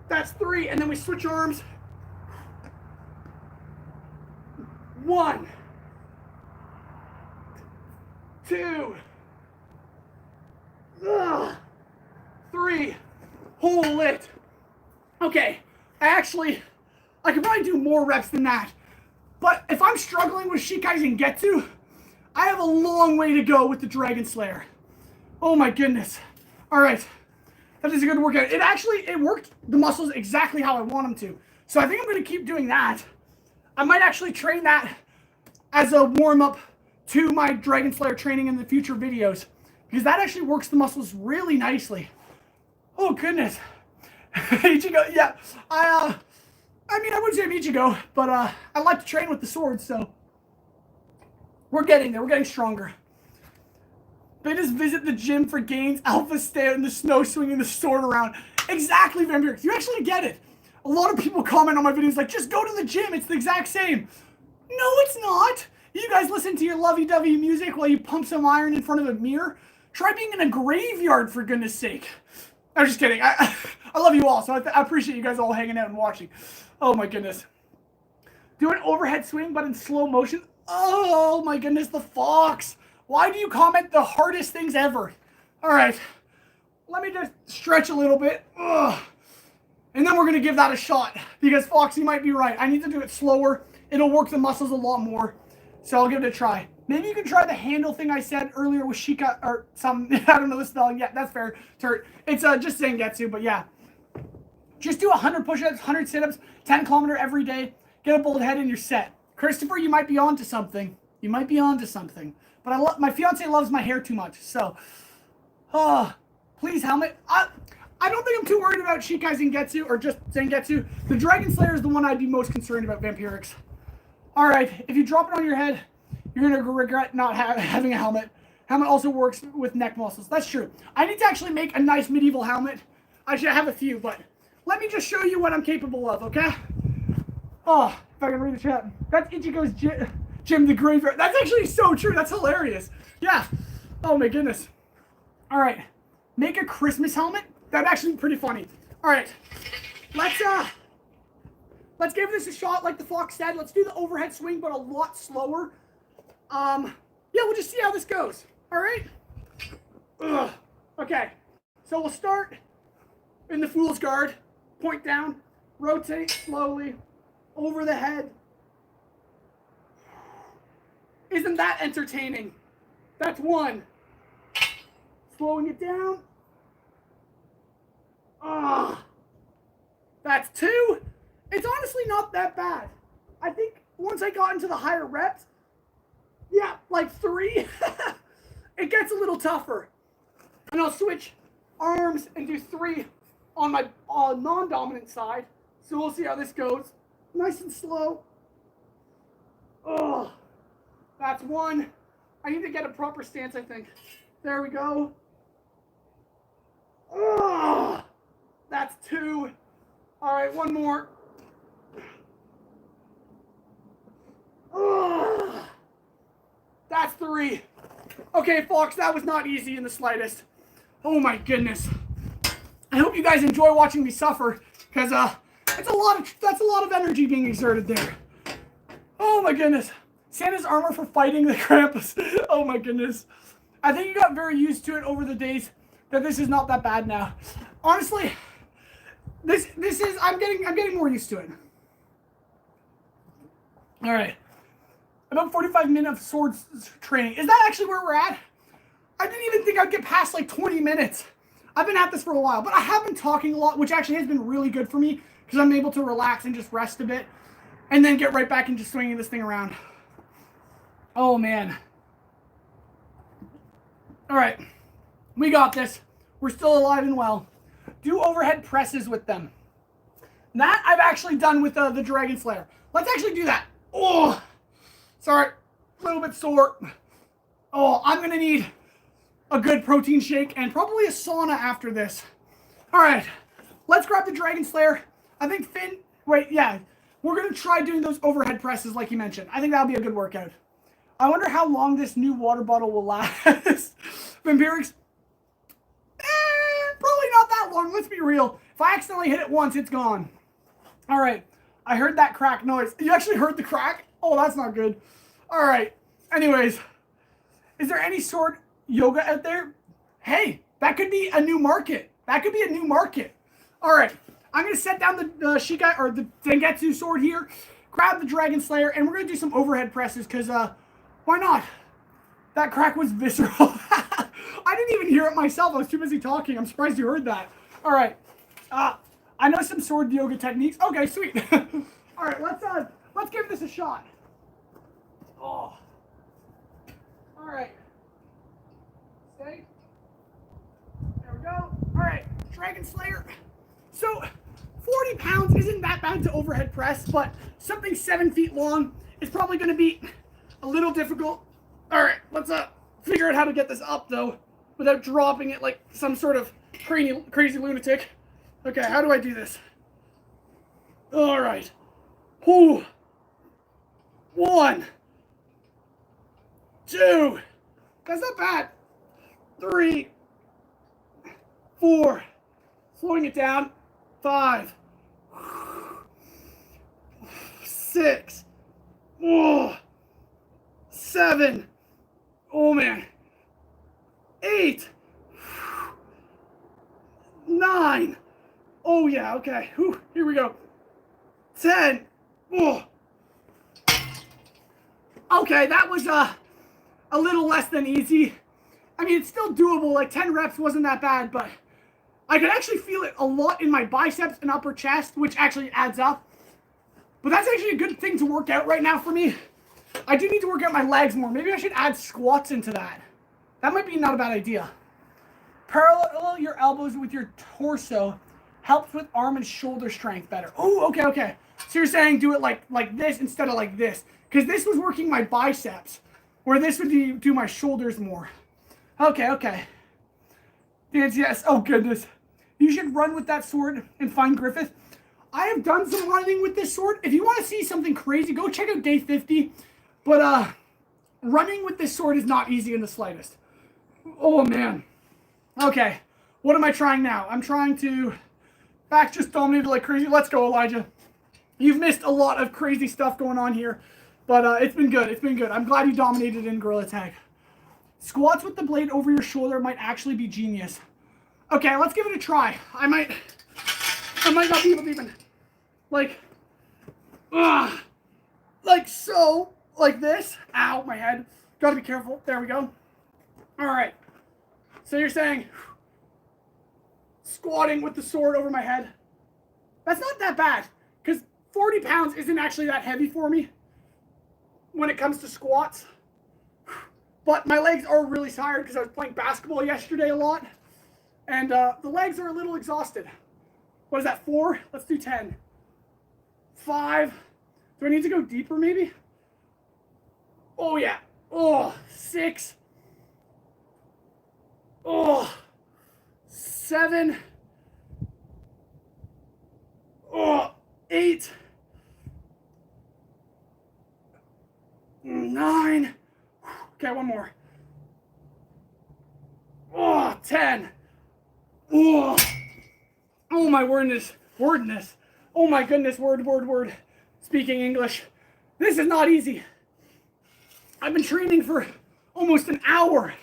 That's three, and then we switch arms. 1, 2, 3. Hold it. Okay, I could probably do more reps than that. But if I'm struggling with Shikai Getsu, I have a long way to go with the Dragon Slayer. Oh my goodness. All right, that is a good workout. It worked the muscles exactly how I want them to. So I think I'm going to keep doing that. I might actually train that as a warm-up to my Dragon Slayer training in the future videos, because that actually works the muscles really nicely. Oh goodness. Ichigo, yeah. I mean, I wouldn't say I'm Ichigo, but I like to train with the sword, so we're getting there. We're getting stronger. Betas visit the gym for gains. Alpha stay out in the snow swinging the sword around. Exactly, Vampire. You actually get it. A lot of people comment on my videos like, just go to the gym. It's the exact same. No, it's not. You guys listen to your lovey-dovey music while you pump some iron in front of a mirror. Try being in a graveyard, for goodness sake. I'm just kidding. I love you all, so I appreciate you guys all hanging out and watching. Oh, my goodness. Do an overhead swing, but in slow motion. Oh, my goodness, the fox. Why do you comment the hardest things ever? All right. Let me just stretch a little bit. Ugh. And then we're going to give that a shot. Because, Foxy might be right. I need to do it slower. It'll work the muscles a lot more. So I'll give it a try. Maybe you can try the handle thing I said earlier with Shika, or some, I don't know the spelling. Yeah, that's fair. It's just Zangetsu, but yeah. Just do 100 push-ups, 100 sit-ups, 10 kilometer every day. Get a bold head and you're set. Christopher, you might be onto something. You might be onto something. But my fiance loves my hair too much, so. Please, helmet. I don't think I'm too worried about Shikai Getsu, or just Zangetsu. The Dragon Slayer is the one I'd be most concerned about, Vampirix. Alright, if you drop it on your head, you're going to regret not having a helmet. Helmet also works with neck muscles. That's true. I need to actually make a nice medieval helmet. I should have a few, but let me just show you what I'm capable of, okay? Oh, if I can read the chat. That's Ichigo's gym, the graveyard. That's actually so true. That's hilarious. Yeah. Oh, my goodness. Alright. Make a Christmas helmet? That'd actually be pretty funny. Alright. Let's give this a shot, like the Fox said. Let's do the overhead swing, but a lot slower. Yeah, we'll just see how this goes. All right? Okay. So we'll start in the Fool's Guard. Point down. Rotate slowly. Over the head. Isn't that entertaining? That's one. Slowing it down. That's two. It's honestly not that bad. I think once I got into the higher reps, yeah, like 3, it gets a little tougher. And I'll switch arms and do 3 on my non-dominant side. So we'll see how this goes. Nice and slow. Oh, that's 1. I need to get a proper stance, I think. There we go. Oh, that's 2. All right, 1 more. Oh, that's 3. Okay, Fox, that was not easy in the slightest. Oh my goodness. I hope you guys enjoy watching me suffer, because that's a lot of energy being exerted there. Oh my goodness. Santa's armor for fighting the Krampus. Oh my goodness. I think you got very used to it over the days that this is not that bad now. Honestly, this is I'm getting more used to it. All right. About 45 minutes of swords training. Is that actually where we're at? I didn't even think I'd get past like 20 minutes. I've been at this for a while, but I have been talking a lot, which actually has been really good for me because I'm able to relax and just rest a bit and then get right back into swinging this thing around. Oh, man. All right. We got this. We're still alive and well. Do overhead presses with them. That I've actually done with the Dragon Slayer. Let's actually do that. Oh, sorry. A little bit sore. Oh, I'm going to need a good protein shake and probably a sauna after this. All right. Let's grab the Dragon Slayer. I think Finn... Wait, yeah. We're going to try doing those overhead presses like you mentioned. I think that'll be a good workout. I wonder how long this new water bottle will last. Vampirics... probably not that long. Let's be real. If I accidentally hit it once, it's gone. All right. I heard that crack noise. You actually heard the crack? Oh, that's not good. All right. Anyways, is there any sword yoga out there? Hey, that could be a new market. That could be a new market. All right. I'm going to set down the Shikai or the Dengetsu sword here, grab the Dragon Slayer, and we're going to do some overhead presses because why not? That crack was visceral. I didn't even hear it myself. I was too busy talking. I'm surprised you heard that. All right. I know some sword yoga techniques. Okay, sweet. All right, let's give this a shot. Oh. All right. Stay. There we go. All right, Dragon Slayer. So, 40 pounds isn't that bad to overhead press, but something 7 feet long is probably going to be a little difficult. All right, let's figure out how to get this up, though, without dropping it like some sort of crazy lunatic. Okay, how do I do this? All right. Whew. 1, 2. That's not bad. 3, 4. Slowing it down. 5, 6. Oh, 7. Oh man. 8. 9. Oh yeah, okay. Whew, here we go. 10. Oh. Okay, that was a little less than easy. I mean, it's still doable. Like 10 reps wasn't that bad, but I could actually feel it a lot in my biceps and upper chest, which actually adds up. But that's actually a good thing to work out right now for me. I do need to work out my legs more. Maybe I should add squats into that. That might be not a bad idea. Parallel your elbows with your torso helps with arm and shoulder strength better. Oh, okay, okay. So you're saying do it like this instead of like this. Because this was working my biceps, where this would do my shoulders more. Okay, okay. Dance, yes. Oh, goodness. You should run with that sword and find Griffith. I have done some running with this sword. If you want to see something crazy, go check out day 50. But running with this sword is not easy in the slightest. Oh, man. Okay. What am I trying now? I'm trying to... Back just dominated like crazy. Let's go, Elijah. You've missed a lot of crazy stuff going on here. But it's been good. It's been good. I'm glad you dominated in Gorilla Tag. Squats with the blade over your shoulder might actually be genius. Okay, let's give it a try. I might not be able to even, like so, like this. Ow, my head. Gotta be careful. There we go. All right. So you're saying squatting with the sword over my head. That's not that bad, because 40 pounds isn't actually that heavy for me when it comes to squats. But my legs are really tired because I was playing basketball yesterday a lot. And the legs are a little exhausted. What is that, 4? Let's do 10. 5. Do I need to go deeper maybe? Oh yeah. Oh, 6. Oh, 7. Oh, 8. 9. Okay, one more. Oh, 10. Oh, oh my wordness. Oh my goodness, word. Speaking English. This is not easy. I've been training for almost an hour.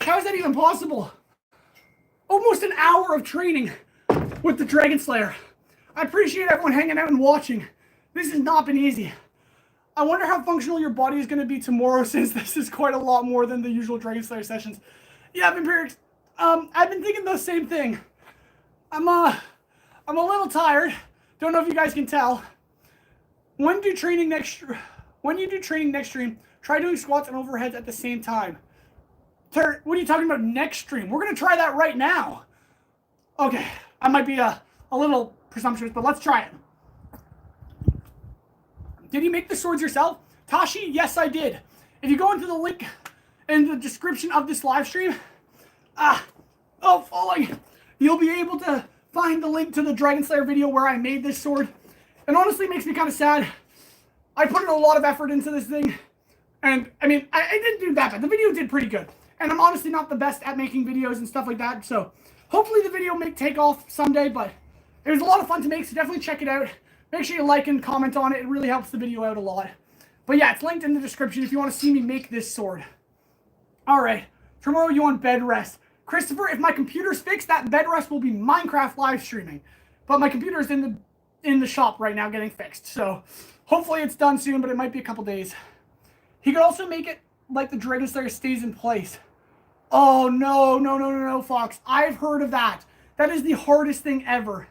How is that even possible? Almost an hour of training with the Dragon Slayer. I appreciate everyone hanging out and watching. This has not been easy. I wonder how functional your body is going to be tomorrow, since this is quite a lot more than the usual Dragon Slayer sessions. Yeah, Vampirics, I've been thinking the same thing. I'm a little tired. Don't know if you guys can tell. When you do training next stream, try doing squats and overheads at the same time. What are you talking about next stream? We're going to try that right now. Okay, I might be a little presumptuous, but let's try it. Did you make the swords yourself? Tashi, yes, I did. If you go into the link in the description of this live stream, falling, you'll be able to find the link to the Dragon Slayer video where I made this sword. And honestly, it makes me kind of sad. I put in a lot of effort into this thing. And, I mean, I didn't do that bad. The video did pretty good. And I'm honestly not the best at making videos and stuff like that. So, hopefully the video may take off someday. But it was a lot of fun to make, so definitely check it out. Make sure you like and comment on it. It really helps the video out a lot. But yeah, it's linked in the description if you want to see me make this sword. Alright. Tomorrow you on bed rest. Christopher, if my computer's fixed, that bed rest will be Minecraft live streaming. But my computer's in the shop right now getting fixed. So, hopefully it's done soon, but it might be a couple days. He could also make it like the Dragon Slayer stays in place. Oh, no, Fox. I've heard of that. That is the hardest thing ever.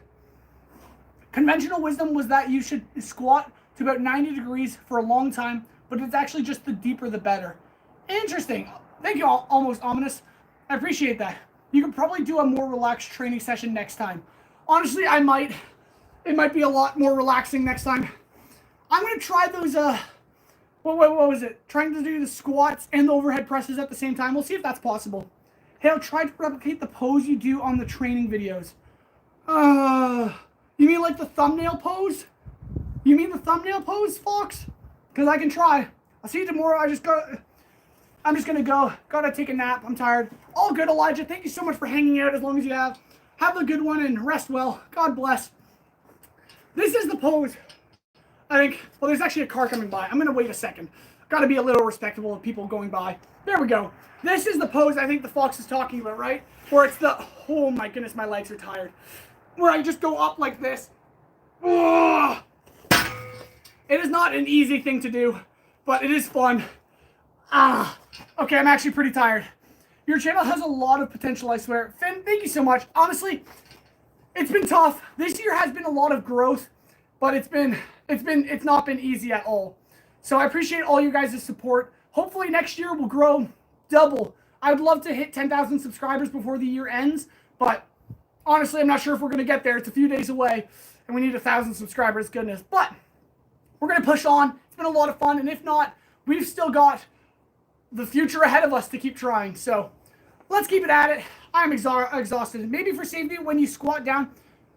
Conventional wisdom was that you should squat to about 90 degrees for a long time, but it's actually just the deeper the better. Interesting. Thank you, Almost Ominous. I appreciate that. You could probably do a more relaxed training session next time. Honestly, I might. It might be a lot more relaxing next time. I'm going to try those, what was it? Trying to do the squats and the overhead presses at the same time. We'll see if that's possible. Hey, I'll try to replicate the pose you do on the training videos. You mean like the thumbnail pose? You mean the thumbnail pose, Fox? Because I can try. I'll see you tomorrow. I'm just going to go. Gotta take a nap. I'm tired. All good, Elijah. Thank you so much for hanging out as long as you have. Have a good one and rest well. God bless. This is the pose. I think, well, there's actually a car coming by. I'm going to wait a second. Got to be a little respectable of people going by. There we go. This is the pose I think the Fox is talking about, right? Where it's the, oh my goodness, my legs are tired. Where I just go up like this. Oh! It is not an easy thing to do, but it is fun. Okay, I'm actually pretty tired. Your channel has a lot of potential, I swear. Finn, thank you so much. Honestly, it's been tough. This year has been a lot of growth, but it's not been easy at all. So I appreciate all you guys' support. Hopefully next year we'll grow double. I'd love to hit 10,000 subscribers before the year ends, but honestly, I'm not sure if we're going to get there. It's a few days away, and we need 1,000 subscribers, goodness. But we're going to push on. It's been a lot of fun, and if not, we've still got the future ahead of us to keep trying. So let's keep it at it. I'm exhausted. Maybe for safety, when you squat down,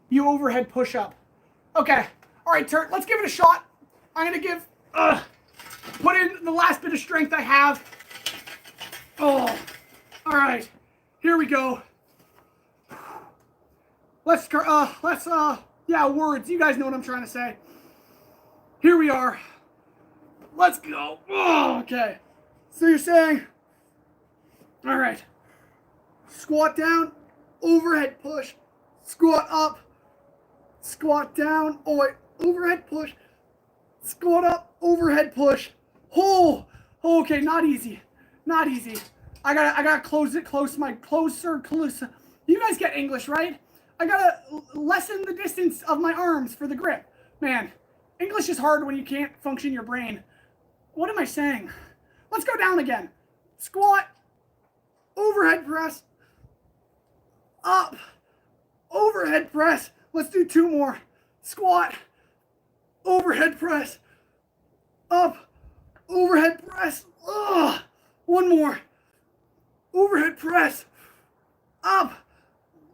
you overhead push up. Okay. All right, Turt, let's give it a shot. I'm going to put in the last bit of strength I have. Oh, all right. Here we go. Yeah, words. You guys know what I'm trying to say. Here we are. Let's go. Oh, okay. So you're saying, all right, squat down, overhead push, squat up, squat down, oh wait, overhead push, squat up, overhead push. Oh, okay, not easy. Not easy. I gotta closer. You guys get English, right? I gotta lessen the distance of my arms for the grip. Man, English is hard when you can't function your brain. What am I saying? Let's go down again. Squat, overhead press, up, overhead press. Let's do 2 more. Squat, overhead press, up, overhead press. Ugh. 1 more. Overhead press, up,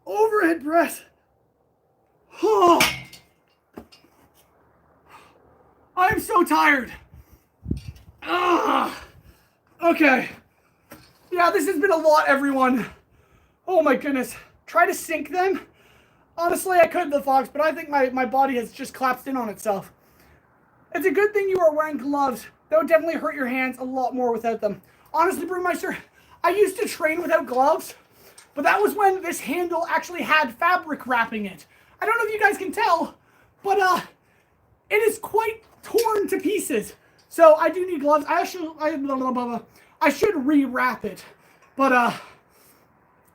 overhead press. Oh. I'm so tired. Ugh. Okay. Yeah, this has been a lot, everyone. Oh my goodness. Try to sync them. Honestly, I could, the Fox, but I think my body has just collapsed in on itself. It's a good thing you are wearing gloves. That would definitely hurt your hands a lot more without them. Honestly, Brewmeister, I used to train without gloves, but that was when this handle actually had fabric wrapping it. I don't know if you guys can tell, but it is quite torn to pieces. So I do need gloves. I should re-wrap it. But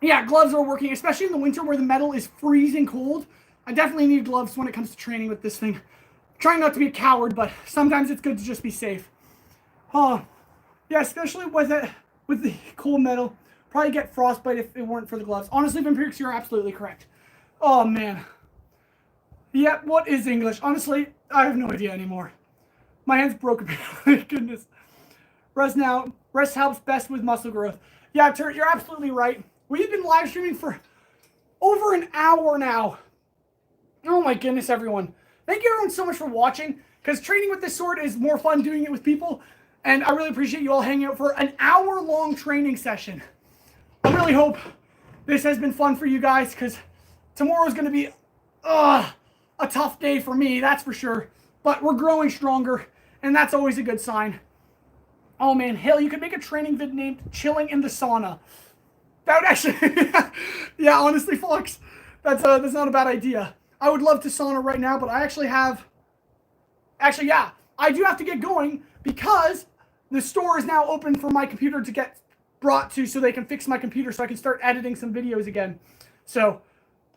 yeah, gloves are working, especially in the winter where the metal is freezing cold. I definitely need gloves when it comes to training with this thing. Trying not to be a coward, but sometimes it's good to just be safe. Oh, yeah, especially with the cold metal. Probably get frostbite if it weren't for the gloves. Honestly, Vampirix, you're absolutely correct. Oh, man. Yeah, what is English? Honestly, I have no idea anymore. My hand's broken. My goodness. Rest now. Rest helps best with muscle growth. Yeah, Turt, you're absolutely right. We've been live streaming for over an hour now. Oh my goodness, everyone. Thank you everyone so much for watching, because training with this sword is more fun doing it with people, and I really appreciate you all hanging out for an hour-long training session. I really hope this has been fun for you guys, because tomorrow's going to be a tough day for me, that's for sure. But we're growing stronger, and that's always a good sign. Oh man, Hale, you could make a training vid named Chilling in the Sauna. That would actually, yeah, honestly, Fox, that's not a bad idea. I would love to sauna right now, but I actually yeah, I do have to get going because the store is now open for my computer to get brought to so they can fix my computer so I can start editing some videos again. So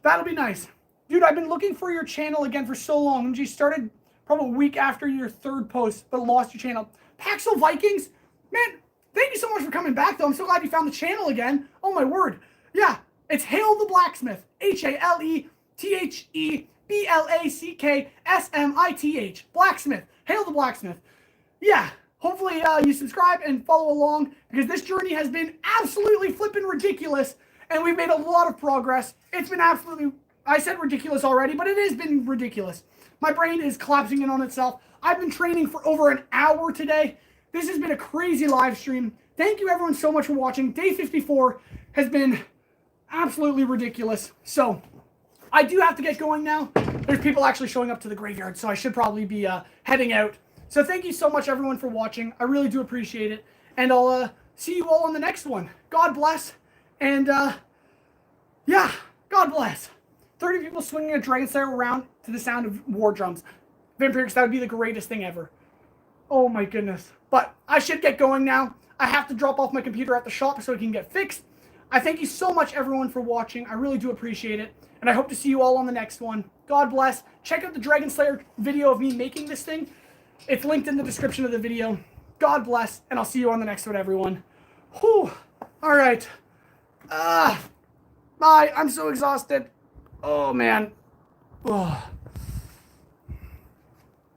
that'll be nice. Dude, I've been looking for your channel again for so long. You started probably a week after your third post, but lost your channel. Paxel Vikings? Man, thank you so much for coming back, though. I'm so glad you found the channel again. Oh, my word. Yeah, it's Hale the Blacksmith. HALETHEBLACKSMITH. Blacksmith. Hale the Blacksmith. Yeah, hopefully you subscribe and follow along, because this journey has been absolutely flipping ridiculous, and we've made a lot of progress. It's been absolutely, I said ridiculous already, but it has been ridiculous. My brain is collapsing in on itself. I've been training for over an hour today. This has been a crazy live stream. Thank you everyone so much for watching. Day 54 has been absolutely ridiculous. So I do have to get going now. There's people actually showing up to the graveyard, so I should probably be heading out. So thank you so much everyone for watching. I really do appreciate it. And I'll see you all on the next one. God bless. And yeah, God bless. 30 people swinging a Dragon Slayer around to the sound of war drums. Vampirix, that would be the greatest thing ever. Oh my goodness. But I should get going now. I have to drop off my computer at the shop so it can get fixed. I thank you so much everyone for watching. I really do appreciate it. And I hope to see you all on the next one. God bless. Check out the Dragon Slayer video of me making this thing. It's linked in the description of the video. God bless. And I'll see you on the next one, everyone. Whew. All right. Bye. I'm so exhausted. Oh, man. Oh.